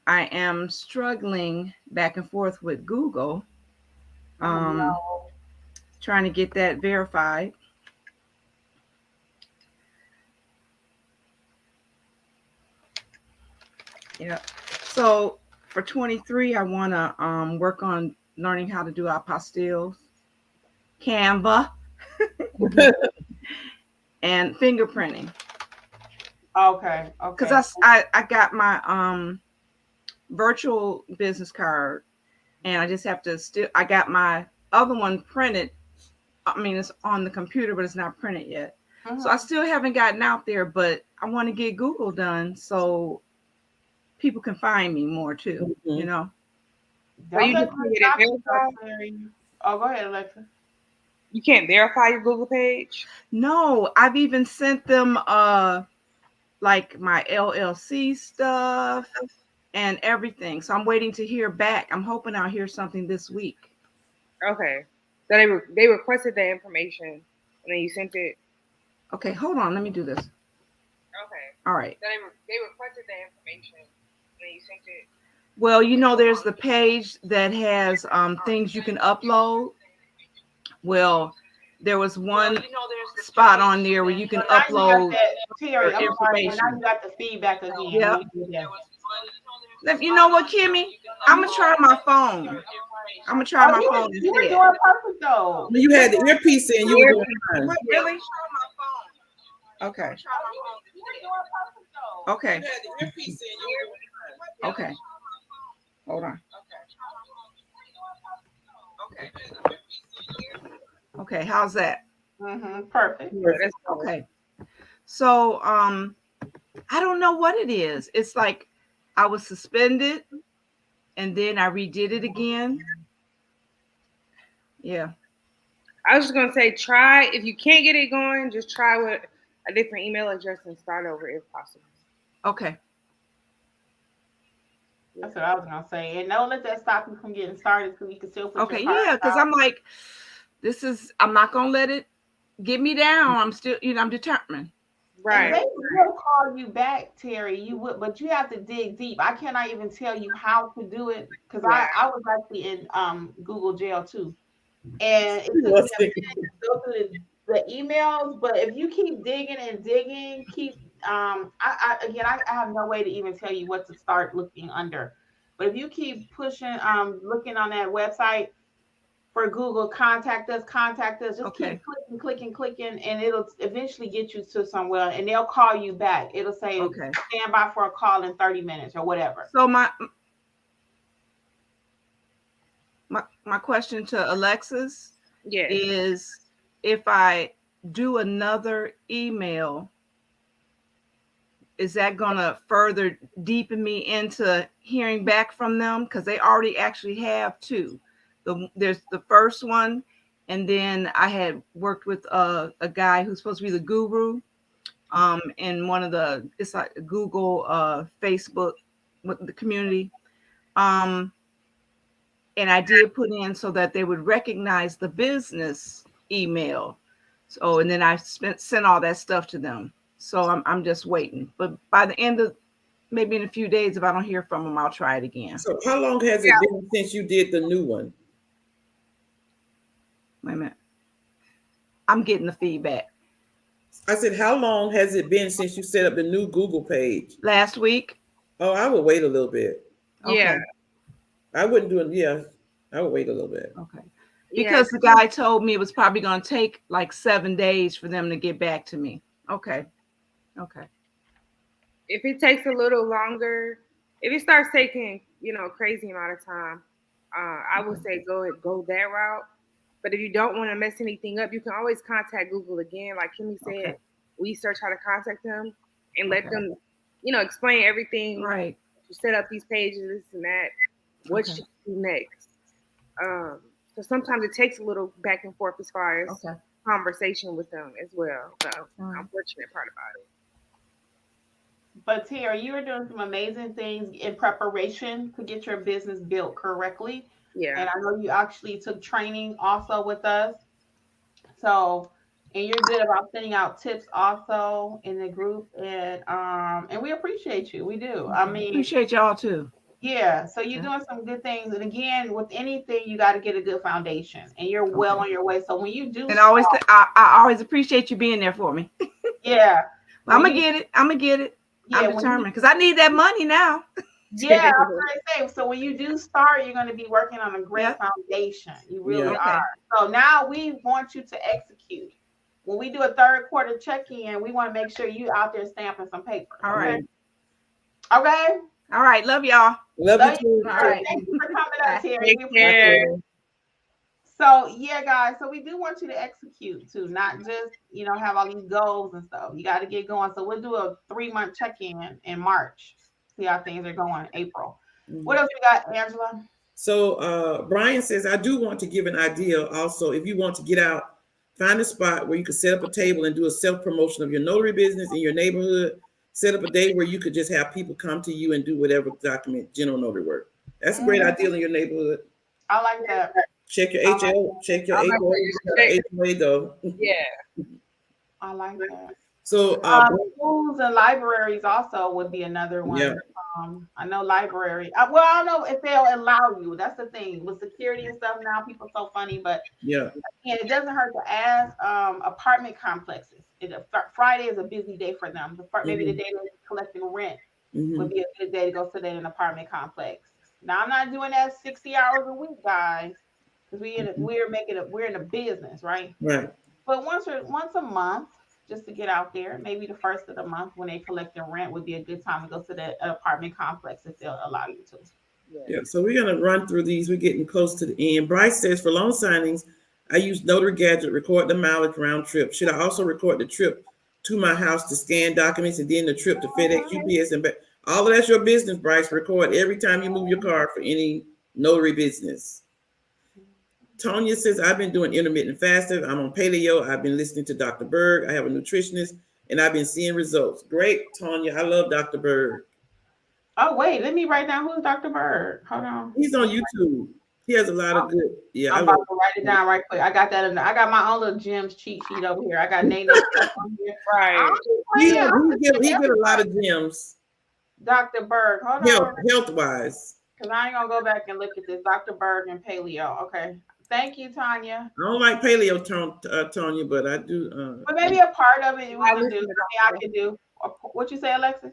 I am struggling back and forth with Google, No. trying to get that verified. Yeah. So for 23, I want to work on learning how to do apostilles, Canva, and fingerprinting. Okay. Because I got my virtual business card, and I just have to I got my other one printed. I mean, it's on the computer, but it's not printed yet. So I still haven't gotten out there, but I want to get Google done so people can find me more too, you know? So you just can't get it verified? Oh, go ahead, Alexis. You can't verify your Google page? No, I've even sent them like my LLC stuff and everything. So I'm waiting to hear back. I'm hoping I'll hear something this week. Okay. So they requested the information and then you sent it. Okay, hold on. Let me do this. Okay. All right. So they requested the information and then you sent it. Well, there's the page that has things you can upload. Well, there was one spot on there where you can upload Terry, I'm sorry, information. now you got the feedback again. Yep. You know what, Kimmi? I'm gonna try my phone. I'm gonna try my phone instead. You were doing perfect though. When you had the earpiece in, you were doing fine. What, really? Okay. Okay. Okay. Hold on. Okay. Okay. How's that? Perfect. Okay. So I don't know what it is. It's like I was suspended and then I redid it again. Yeah. I was just gonna say, try if you can't get it going, just try with a different email address and start over if possible. Okay. That's what I was gonna say. And don't let that stop you from getting started because you can still put Okay, your yeah, because I'm like, I'm not gonna let it get me down. I'm still, I'm determined. Right. And they will call you back, Terry. You would, but you have to dig deep. I cannot even tell you how to do it because I was actually in Google jail too, and it took me a minute to go through the emails. But if you keep digging and digging, I have no way to even tell you what to start looking under. But if you keep pushing, looking on that website for Google, contact us. Just keep clicking, and it'll eventually get you to somewhere, and they'll call you back. It'll say, stand by for a call in 30 minutes or whatever. So my question to Alexis is, if I do another email, is that going to further deepen me into hearing back from them? Because they already actually have two. There's the first one, and then I had worked with a guy who's supposed to be the guru in one of it's like Google, Facebook, with the community. And I did put in so that they would recognize the business email. So, and then I sent all that stuff to them. So I'm just waiting. But by the end of maybe in a few days, if I don't hear from them, I'll try it again. So how long has it been since you did the new one? Wait a minute. I'm getting the feedback. I said, how long has it been since you set up the new Google page? Last week. Oh, I would wait a little bit. Yeah. Okay. I wouldn't do it. Yeah, I would wait a little bit. Okay. Because the guy told me it was probably going to take like 7 days for them to get back to me. Okay. If it takes a little longer, if it starts taking, crazy amount of time, I would say go that route. But if you don't want to mess anything up, you can always contact Google again. Like Kimmi said, we search how to contact them and let them, explain everything. Right. To set up these pages, this and that. What should you do next? So sometimes it takes a little back and forth as far as conversation with them as well. So unfortunate part about it. But Tara, you are doing some amazing things in preparation to get your business built correctly. Yeah. And I know you actually took training also with us. So, and you're good about sending out tips also in the group, and we appreciate you. We do. I mean, appreciate y'all too. Yeah. So you're doing some good things, and again, with anything, you got to get a good foundation, and you're well on your way. So when you do, and I always appreciate you being there for me. Yeah. I'm gonna get it. Yeah, I'm determined because I need that money now. Yeah, I was gonna say. So when you do start, you're gonna be working on a great foundation. You really are. So now we want you to execute. When we do a third quarter check-in, we want to make sure you out there stamping some paper. All right. Okay. All right. Love y'all. Love you too. All right. Thank you for coming up, Terry. Take care. So yeah, guys. So we do want you to execute too, not just have all these goals and stuff. You got to get going. So we'll do a 3-month check-in March. See how things are going. April. What else we got, Angela? So Brian says, I do want to give an idea. Also, if you want to get out, find a spot where you could set up a table and do a self-promotion of your notary business in your neighborhood. Set up a day where you could just have people come to you and do whatever document general notary work. That's a great idea in your neighborhood. I like that. Check your HO. Check your HOA though. Yeah. I like that. So schools and libraries also would be another one. Yeah. I know library. I don't know if they'll allow you. That's the thing with security and stuff. Now people are so funny, but and it doesn't hurt to ask. Apartment complexes. Friday is a busy day for them. Maybe the day they're collecting rent would be a good day to go sit in an apartment complex. Now I'm not doing that 60 hours a week, guys, because we're in a business, right? Right. But once a month, just to get out there, maybe the first of the month when they collect their rent would be a good time to go to the apartment complex if they'll allow you to. Yeah, so we're going to run through these. We're getting close to the end. Bryce says, for loan signings, I use Notary Gadget, record the mileage round trip. Should I also record the trip to my house to scan documents and then the trip to FedEx, UPS, and back? All of that's your business, Bryce. Record every time you move your car for any notary business. Tonya says, I've been doing intermittent fasting. I'm on paleo. I've been listening to Dr. Berg. I have a nutritionist, and I've been seeing results. Great, Tonya. I love Dr. Berg. Oh, wait. Let me write down who's Dr. Berg. Hold on. He's on YouTube. He has a lot of good. Yeah, I'm about to write it down right quick. I got that. I got my own little gems cheat sheet over here. I got Nene stuff on here. Right. He get a lot of gems. Dr. Berg. Hold on. Health-wise. Because I ain't going to go back and look at this. Dr. Berg and paleo. Okay. Thank you, Tanya. I don't like paleo, Tanya, but I do. But maybe a part of it we can do. I can do. What you say, Alexis?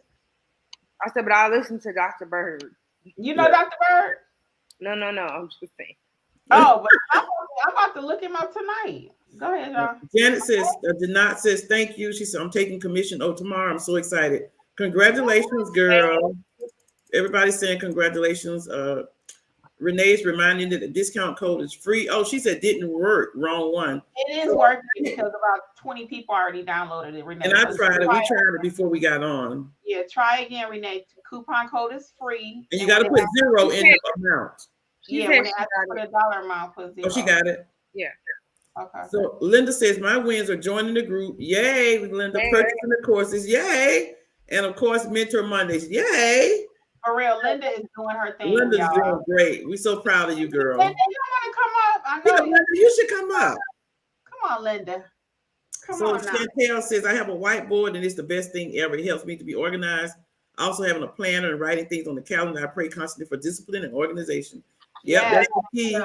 I said, but I listen to Dr. Berg. You know Dr. Berg? No. I'm just saying. Oh, but I'm about to look him up tonight. Go ahead, y'all. Janet says, Denat says, thank you. She said, I'm taking commission tomorrow. I'm so excited. Congratulations, girl. Everybody's saying congratulations. Renee's reminding that the discount code is free. Oh, she said didn't work. Wrong one. It is working because about 20 people already downloaded it, Renee. And I tried it. We tried it before we got on. Yeah, try again, Renee. Coupon code is free. And you got to put 0 in the amount. Yeah, when I put a dollar amount, put 0. Oh, she got it. Yeah. Okay. So Linda says, my wins are joining the group. Yay, Linda. Purchasing the courses. Yay. And of course, Mentor Mondays. Yay. For real, Linda is doing her thing. Linda's doing great. We're so proud of you, girl. Linda, you want to come up? I know Linda, you should come up. Come on, Linda. Come on now. Chantel says, I have a whiteboard and it's the best thing ever. It helps me to be organized. Also having a planner and writing things on the calendar. I pray constantly for discipline and organization. Yep, that's the key.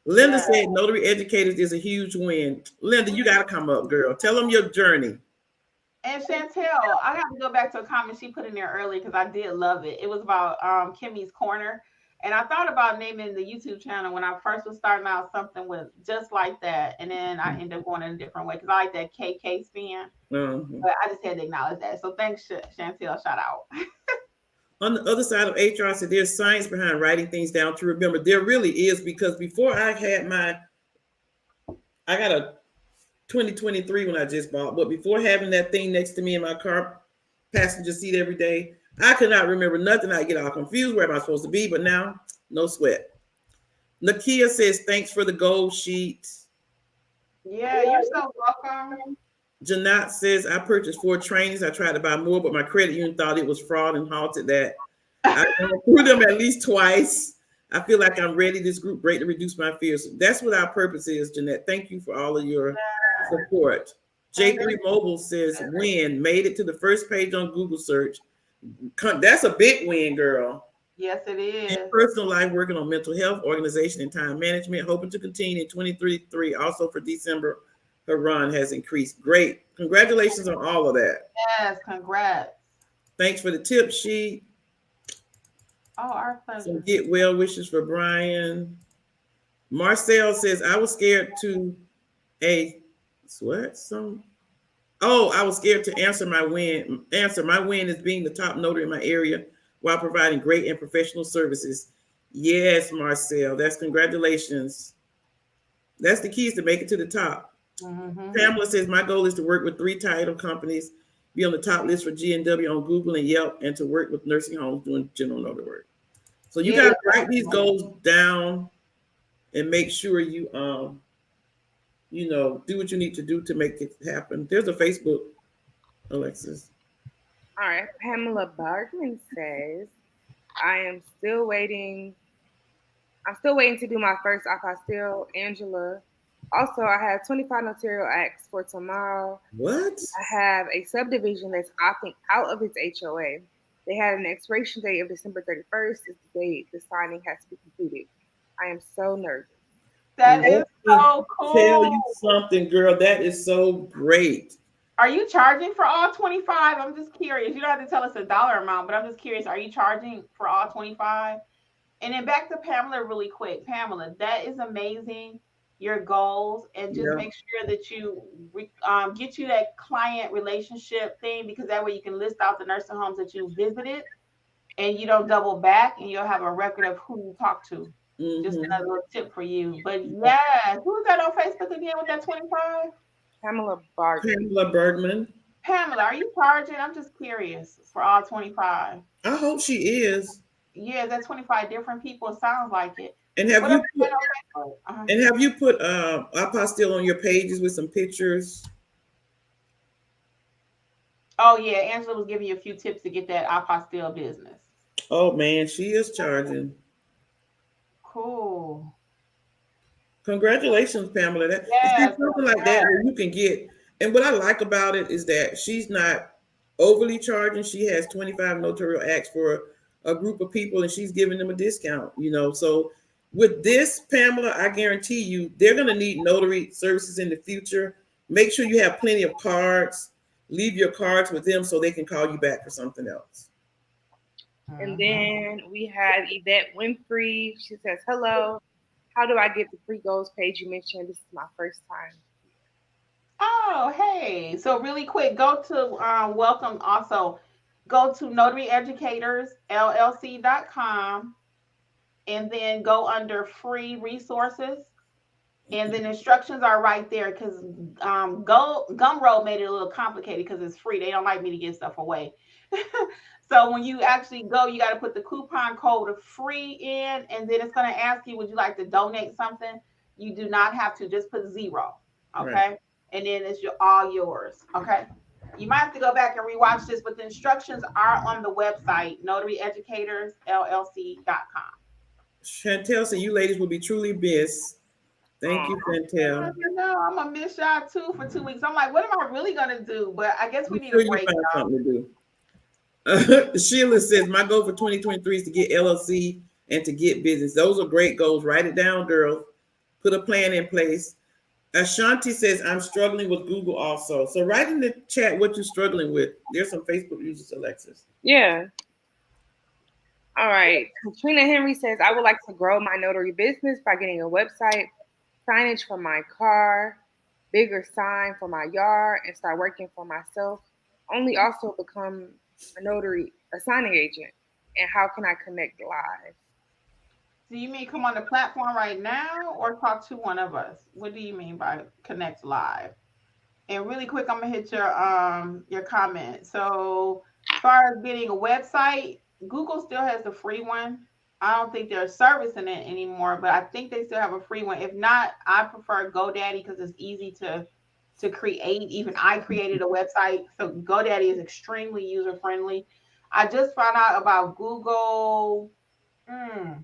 Linda said Notary Educators is a huge win. Linda, you got to come up, girl. Tell them your journey. And Chantel, I have to go back to a comment she put in there early because I did love it. It was about Kimmi's Corner. And I thought about naming the YouTube channel when I first was starting out something with just like that. And then I ended up going in a different way because I like that KK spin. But I just had to acknowledge that. So thanks, Chantel. Shout out. On the other side of HR, so there's science behind writing things down to remember. There really is, because before I had my I got a 2023 when I just bought, but before having that thing next to me in my car passenger seat every day, I could not remember nothing. I get all confused. Where am I supposed to be? But now, no sweat. Nakia says, thanks for the gold sheet. Yeah, you're so welcome. Janat says, I purchased 4 trainings. I tried to buy more, but my credit union thought it was fraud and halted that. I've gone through them at least twice. I feel like I'm ready. This group greatly reduced my fears. That's what our purpose is, Jeanette. Thank you for all of your support. J3 Mobile says, win, made it to the first page on Google search. That's a big win, girl. Yes, it is. In personal life, working on mental health, organization, and time management, hoping to continue in 2023. Also for December, her run has increased. Great. Congratulations on all of that. Yes, congrats. Thanks for the tip sheet. Oh, our pleasure. Some get well wishes for Brian. Marcel says, I was scared to I was scared to answer my win. My win is being the top notary in my area while providing great and professional services. Yes, Marcel, that's congratulations. That's the keys to make it to the top. Mm-hmm. Pamela says, my goal is to work with 3 title companies, be on the top list for G&W on Google and Yelp, and to work with nursing homes doing general notary work. So you got to write these goals down and make sure you do what you need to do to make it happen. There's a Facebook, Alexis. All right. Pamela Bergman says, I'm still waiting to do my first apostille. Angela. Also, I have 25 notarial acts for tomorrow. What? I have a subdivision that's opting out of its HOA. They had an expiration date of December 31st. Is the date the signing has to be completed. I am so nervous. That is so cool. Tell you something, girl. That is so great. Are you charging for all 25? I'm just curious. You don't have to tell us a dollar amount, but I'm just curious. Are you charging for all 25? And then back to Pamela really quick. Pamela, that is amazing. Your goals, and just make sure that you get you that client relationship thing, because that way you can list out the nursing homes that you visited and you don't double back, and you'll have a record of who you talked to. Mm-hmm. Just another little tip for you. But yeah, who's that on Facebook again with that 25? Pamela Bergman. Pamela Bergman. Pamela, are you charging? I'm just curious for all 25. I hope she is. Yeah, that's 25 different people. It sounds like it. And have you put apostille on your pages with some pictures? Oh yeah, Angela was giving you a few tips to get that apostille business. Oh man, she is charging. Cool. Congratulations, Pamela. Something like that where you can get. And what I like about it is that she's not overly charging. She has 25 notarial acts for a group of people, and she's giving them a discount. So with this, Pamela, I guarantee you they're going to need notary services in the future. Make sure you have plenty of cards. Leave your cards with them so they can call you back for something else. And then we have Yvette Winfrey. She says, hello. How do I get the free goals page you mentioned? This is my first time. Oh, hey. So really quick, go to welcome. Also, go to notaryeducatorsllc.com and then go under free resources. And then instructions are right there, because Gumroad made it a little complicated because it's free. They don't like me to give stuff away. So when you actually go, you got to put the coupon code of free in, and then it's going to ask you, would you like to donate something? You do not have to. Just put 0. Okay. Right. And then it's all yours. Okay. You might have to go back and rewatch this, but the instructions are on the website, notaryeducatorsllc.com. Chantel said, you ladies will be truly missed. Thank you, Chantel. I'm going to miss y'all too for 2 weeks. I'm like, what am I really going to do? But I guess we need a break. Something to do. Sheila says, my goal for 2023 is to get LLC and to get business. Those are great goals. Write it down, girl. Put a plan in place. Ashanti says, I'm struggling with Google also. So write in the chat what you're struggling with. There's some Facebook users, Alexis. Yeah. All right. Katrina Henry says, I would like to grow my notary business by getting a website, signage for my car, bigger sign for my yard, and start working for myself. Only also become a signing agent. And how can I connect live? Do you mean come on the platform right now or talk to one of us? What do you mean by connect live? And really quick, I'm gonna hit your comment. So as far as getting a website, Google still has the free one. I don't think they're servicing it anymore, but I think they still have a free one. If not, I prefer GoDaddy because it's easy to create. Even I created a website, so GoDaddy is extremely user friendly. I just found out about Google. Hmm,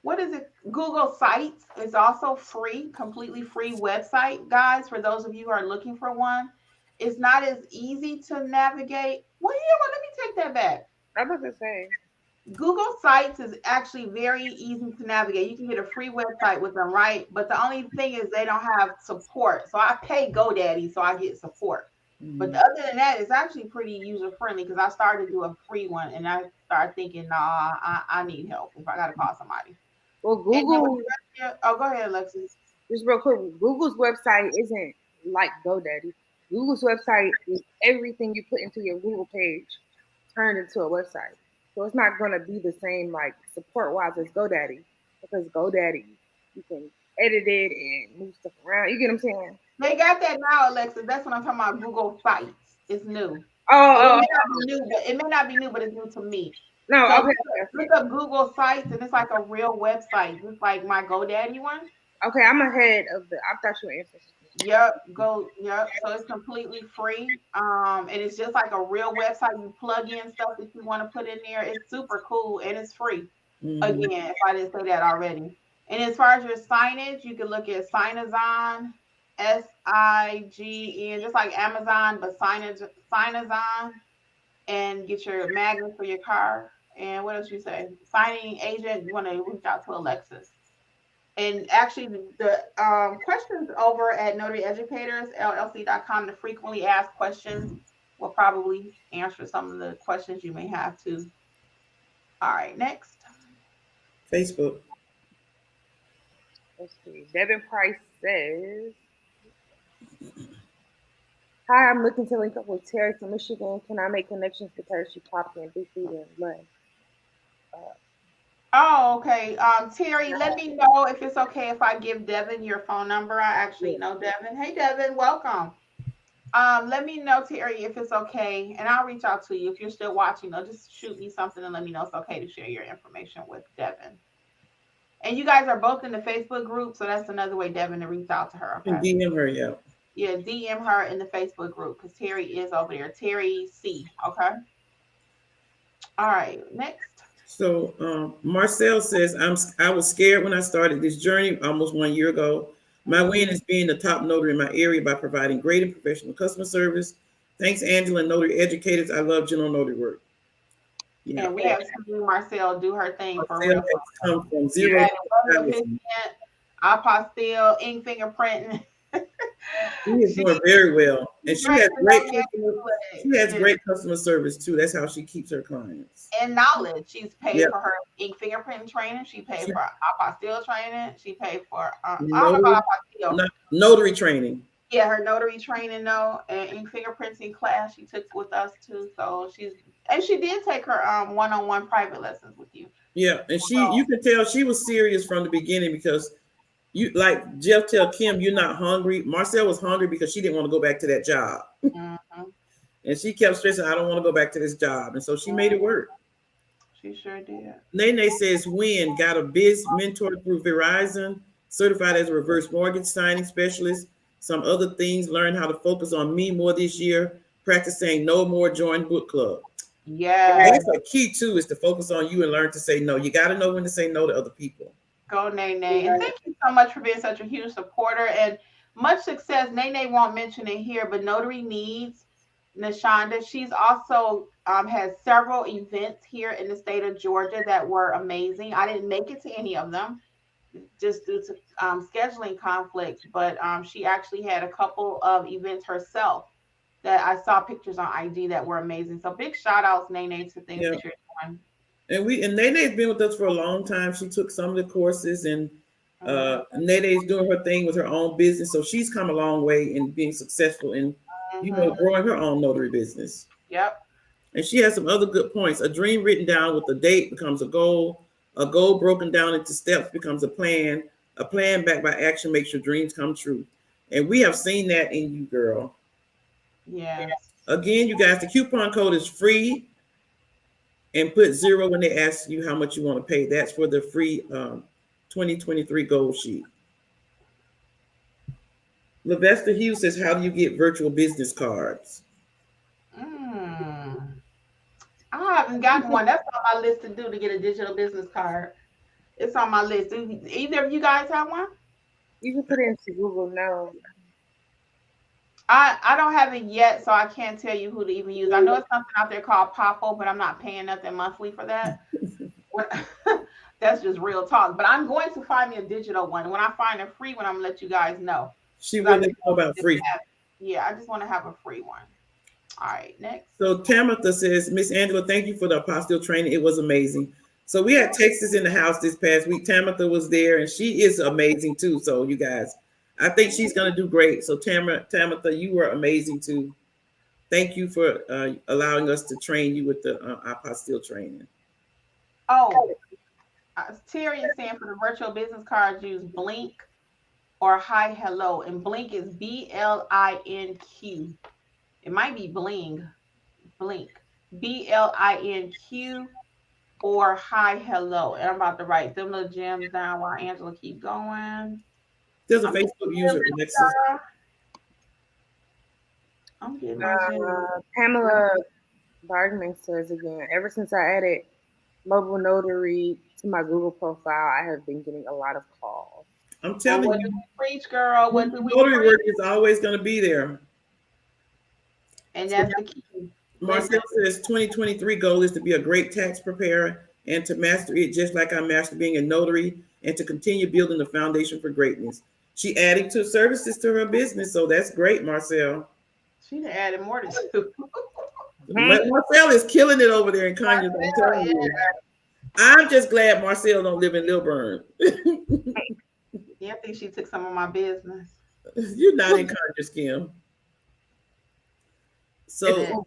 what is it? Google Sites is also free, completely free website, guys. For those of you who are looking for one, it's not as easy to navigate. Well, yeah, well, let me take that back. I'm about to say. Google Sites is actually very easy to navigate. You can get a free website with them, right? But the only thing is they don't have support. So I pay GoDaddy so I get support. But other than that, it's actually pretty user friendly because I started to do a free one and I started thinking, nah, I need help if I got to call somebody. Well, Google. Oh, go ahead, Alexis. Just real quick, Google's website isn't like GoDaddy. Google's website is everything you put into your Google page turned into a website. So it's not going to be the same like support wise as GoDaddy because GoDaddy you can edit it and move stuff around. You get what I'm saying? They got that now, Alexis. That's what I'm talking about. Google Sites. It's new. Oh, it may not be new, but it's new to me. No, so okay. Look up Google Sites, and it's like a real website, just like my GoDaddy one. Okay, I'm ahead of the. I thought you were answering. Yep. So it's completely free. And it's just like a real website. You plug in stuff that you want to put in there. It's super cool and it's free. Again, if I didn't say that already. And as far as your signage, you can look at Signazon, SIGN, just like Amazon, but Signazon, and get your magnet for your car. And what else you say? Signing agent, you want to reach out to Alexis. And actually, the questions over at notaryeducatorsllc.com, the frequently asked questions, will probably answer some of the questions you may have too. All right, next. Facebook. Let's see. Devin Price says, "Hi, I'm looking to link up with Terry from Michigan. Can I make connections with her? She popped in Big Feet and Lund." Oh, okay. Terry, let me know if it's okay if I give Devin your phone number. I actually know Devin. Hey, Devin, welcome. Let me know, Terry, if it's okay, and I'll reach out to you if you're still watching. Though, just shoot me something and let me know it's okay to share your information with Devin. And you guys are both in the Facebook group, so that's another way, Devin, to reach out to her. Okay? DM her, yeah. Yeah, DM her in the Facebook group because Terry is over there. Terry C. Okay. All right, next. So Marcel says, I was scared when I started this journey almost 1 year ago. My win is being the top notary in my area by providing great and professional customer service. Thanks, Angela and Notary Educators. I love general notary work. Yeah. And we have seen Marcel do her thing for real. Come from zero. Apostille, ink fingerprinting. She is doing very well, and she has great customer service too. That's how she keeps her clients. And knowledge. She's paid for her ink fingerprinting training. She paid for apostille training. She paid for notary training. Yeah, her notary training though, and ink fingerprinting class she took with us too. So she did take her one-on-one private lessons with you. Yeah, and you can tell she was serious from the beginning because. You like Jeff tell Kim, you're not hungry. Marcel was hungry because she didn't want to go back to that job. And she kept stressing, I don't want to go back to this job. And so she made it work. She sure did. Nene says, when got a biz mentor through Verizon, certified as a reverse mortgage signing specialist, some other things, learn how to focus on me more this year, practice saying no more, join book club. Yeah. That's a key too, is to focus on you and learn to say no. You got to know when to say no to other people. Go Nene. And thank you so much for being such a huge supporter and much success. Nene won't mention it here, but Notary Needs, Nashonda, she's also has several events here in the state of Georgia that were amazing. I didn't make it to any of them just due to scheduling conflicts, but she actually had a couple of events herself that I saw pictures on IG that were amazing. So big shout outs, Nene, to things that you're doing. And Nene's been with us for a long time. She took some of the courses, and Nene's doing her thing with her own business. So she's come a long way in being successful in, growing her own notary business. Yep. And she has some other good points. A dream written down with a date becomes a goal. A goal broken down into steps becomes a plan. A plan backed by action makes your dreams come true. And we have seen that in you, girl. Yes. Again, you guys, the coupon code is free, and put 0 when they ask you how much you want to pay. That's for the free 2023 goal sheet. Lavesta Hughes says, how do you get virtual business cards? I haven't gotten one. That's on my list to do, to get a digital business card. It's on my list. Do either of you guys have one? You can put it into Google now. I don't have it yet, so I can't tell you who to even use. I know it's something out there called Popo, but I'm not paying nothing monthly for that. That's just real talk. But I'm going to find me a digital one. When I find a free one, I'm gonna let you guys know. She wouldn't know about free. Yeah, I just want to have a free one. All right, next. So Tamitha says, Miss Angela, thank you for the apostille training. It was amazing. So we had Texas in the house this past week. Tamitha was there, and she is amazing too. So you guys, I think she's going to do great. So Tamitha, you were amazing too. Thank you for allowing us to train you with the apostille training. Oh, Terry is saying for the virtual business cards, use Blink or Hi Hello. And Blink is BLINQ. It might be Blink, BLINQ or Hi Hello. And I'm about to write them little gems down while Angela keep going. There's a Facebook user, Alexis. I'm getting my Pamela Bargman says again, ever since I added mobile notary to my Google profile, I have been getting a lot of calls. I'm telling what you, do we preach, girl? What do we notary preach? work is always going to be there. And that's the key. Marcel says 2023 goal is to be a great tax preparer and to master it just like I mastered being a notary and to continue building the foundation for greatness. She adding to services to her business, so that's great, Marcel. She added more than two. Marcel is killing it over there in Conyers. I'm telling you. I'm just glad Marcel don't live in Lilburn. Yeah, I think she took some of my business. You're not in Conyers, Kim. So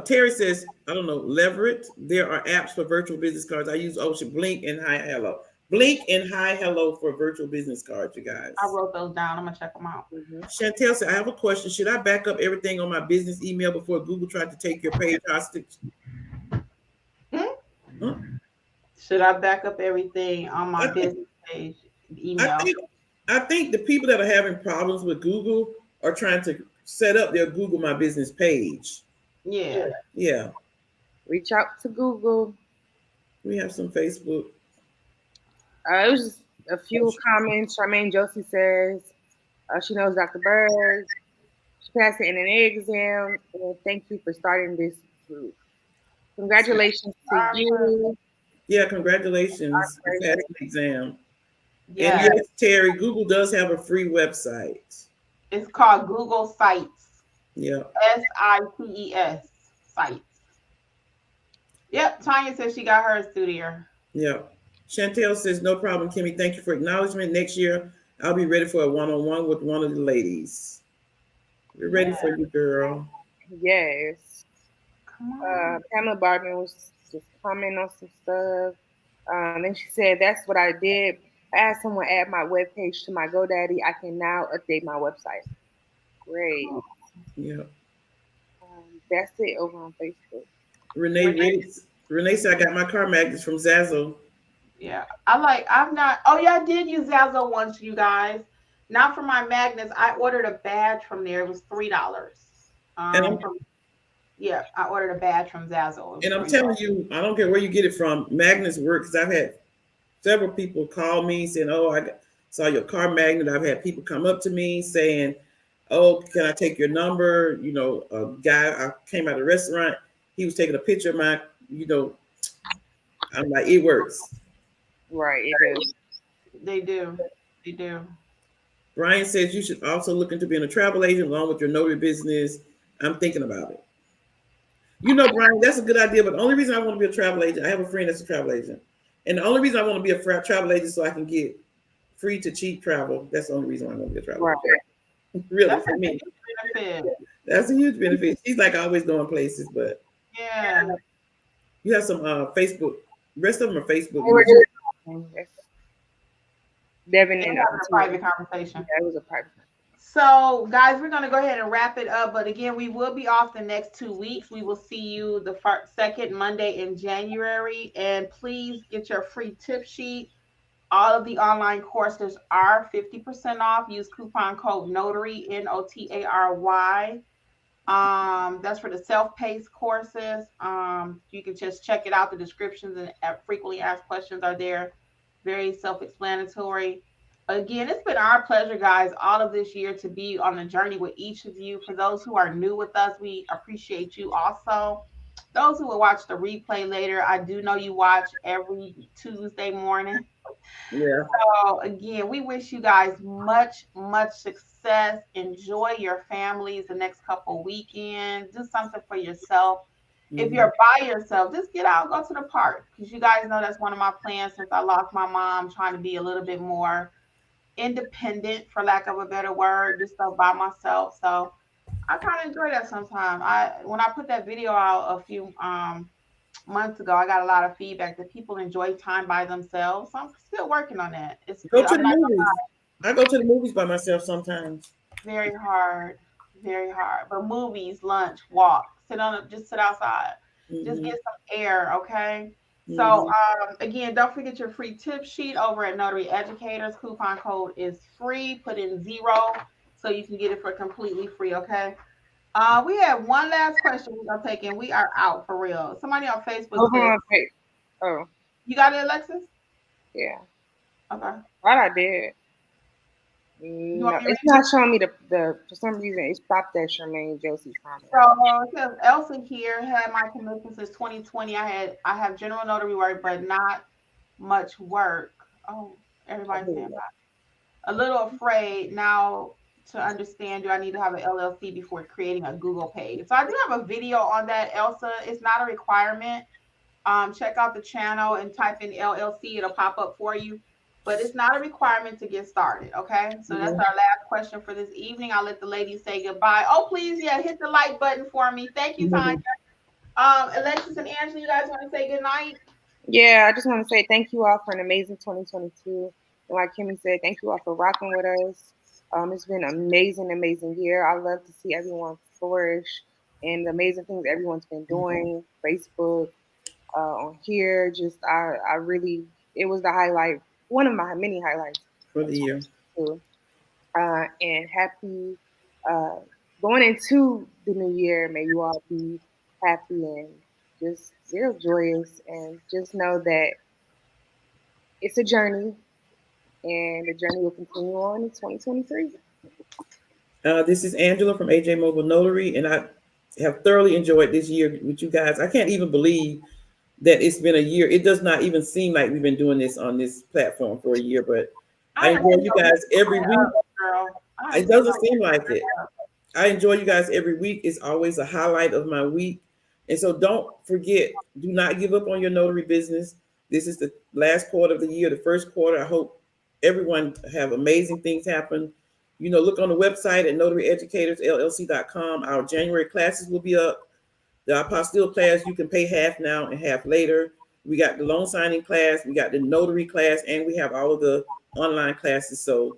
Terry says, I don't know, Leverett. There are apps for virtual business cards. I use Ocean Blink and Hi Hello. Blink and Hi Hello for virtual business cards, you guys. I wrote those down. I'm gonna check them out. Chantel said, I have a question. Should I back up everything on my business email before Google tried to take your page hostage? Huh? Should I back up everything on my business page email? I think the people that are having problems with Google are trying to set up their Google My Business page. Yeah. Yeah. Reach out to Google. We have some Facebook. It was just a few comments. Charmaine Josie says she knows Dr. Bird. She passed the NNA exam. And thank you for starting this group. Congratulations to you. Yeah, congratulations for passing the exam. Yeah. And yes, Terry, Google does have a free website. It's called Google Sites. Yeah. SITES Sites. Yep. Tanya says she got hers through there. Yeah. Chantel says, no problem, Kimmi. Thank you for acknowledgement. Next year, I'll be ready for a one-on-one with one of the ladies. We're ready for you, girl. Yes. Come on. Pamela Barton was just commenting on some stuff. Then she said, that's what I did. I had someone add my webpage to my GoDaddy. I can now update my website. Great. Yeah. That's it over on Facebook. Renee said, I got my car magnets from Zazzle. Yeah, I did use Zazzle once, you guys. Not for my magnets. I ordered a badge from there. It was $3. I ordered a badge from Zazzle. And I'm telling you, I don't care where you get it from. Magnets work because I've had several people call me saying, oh, I saw your car magnet. I've had people come up to me saying, oh, can I take your number? You know, a guy, I came out of a restaurant. He was taking a picture of my, I'm like, it works. Right, it is. They do. They do. Brian says you should also look into being a travel agent along with your notary business. I'm thinking about it. Brian, that's a good idea. But the only reason I want to be a travel agent, I have a friend that's a travel agent. And the only reason I want to be a travel agent is so I can get free to cheap travel. That's the only reason I want to be a travel agent. Really, that's for me. That's a huge benefit. She's like always going places, but yeah. You have some Facebook. Rest of them are Facebook. They were just talking. Devin and a private conversation. Yeah, it was a private conversation. So, guys, we're going to go ahead and wrap it up. But again, we will be off the next 2 weeks. We will see you the second Monday in January. And please get your free tip sheet. All of the online courses are 50% off. Use coupon code NOTARY, NOTARY. That's for the self-paced courses. You can just check it out. The descriptions and frequently asked questions are there. Very self-explanatory. Again, it's been our pleasure, guys, all of this year to be on the journey with each of you. For those who are new with us, we appreciate you also. Those who will watch the replay later, I do know you watch every Tuesday morning. Yeah. So again, we wish you guys much success. Enjoy your families the next couple weekends. Do something for yourself. If you're by yourself, just get out, go to the park. Because you guys know that's one of my plans since I lost my mom, trying to be a little bit more independent, for lack of a better word, do stuff by myself. So I kind of enjoy that sometimes. When I put that video out a few months ago, I got a lot of feedback that people enjoy time by themselves. So I'm still working on that. Go to the movies. I go to the movies by myself sometimes. Very hard. But movies, lunch, walk, just sit outside. Just get some air, okay? So again, don't forget your free tip sheet over at Notary Educators. Coupon code is free. Put in 0 so you can get it for completely free, okay? We have one last question we're gonna take, and we are out for real. Somebody on Facebook said, "Oh, you got it, Alexis?" Yeah. Okay. What I did. No, it's not showing me the for some reason it stopped at Charmaine Josie's comment. So it says Elsa here had my commission since 2020. I have general notary work, but not much work. Oh, everybody's saying that. A little afraid now to understand, do I need to have an LLC before creating a Google page? So I do have a video on that, Elsa. It's not a requirement. Check out the channel and type in LLC. It'll pop up for you. But it's not a requirement to get started, okay? So that's our last question for this evening. I'll let the ladies say goodbye. Oh, please, hit the like button for me. Thank you, Tanya. Alexis and Angela, you guys want to say good night? Yeah, I just want to say thank you all for an amazing 2022. And like Kimmi said, thank you all for rocking with us. It's been an amazing year. I love to see everyone flourish and the amazing things everyone's been doing. Facebook, on here, just I really, it was the highlight, one of my many highlights for the year. And happy going into the new year. May you all be happy and just real joyous, and just know that it's a journey, and the journey will continue on in 2023. This is Angela from AJ Mobile Notary, and I have thoroughly enjoyed this year with you guys. I can't even believe that it's been a year. It does not even seem like we've been doing this on this platform for a year, but I enjoy you guys every week. It doesn't seem like it. I enjoy you guys every week. It's always a highlight of my week. And so don't forget, do not give up on your notary business. This is the last quarter of the year, the first quarter. I hope everyone have amazing things happen. Look on the website at notaryeducatorsllc.com. Our January classes will be up. The apostille class, you can pay half now and half later. We got the loan signing class, we got the notary class, and we have all of the online classes. So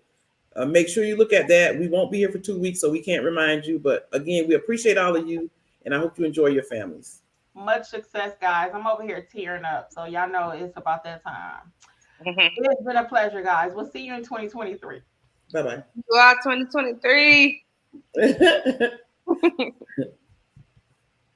make sure you look at that. We won't be here for 2 weeks, so we can't remind you. But again, we appreciate all of you, and I hope you enjoy your families. Much success, guys. I'm over here tearing up, so y'all know it's about that time. It's been a pleasure, guys. We'll see you in 2023. Bye-bye. Go out 2023.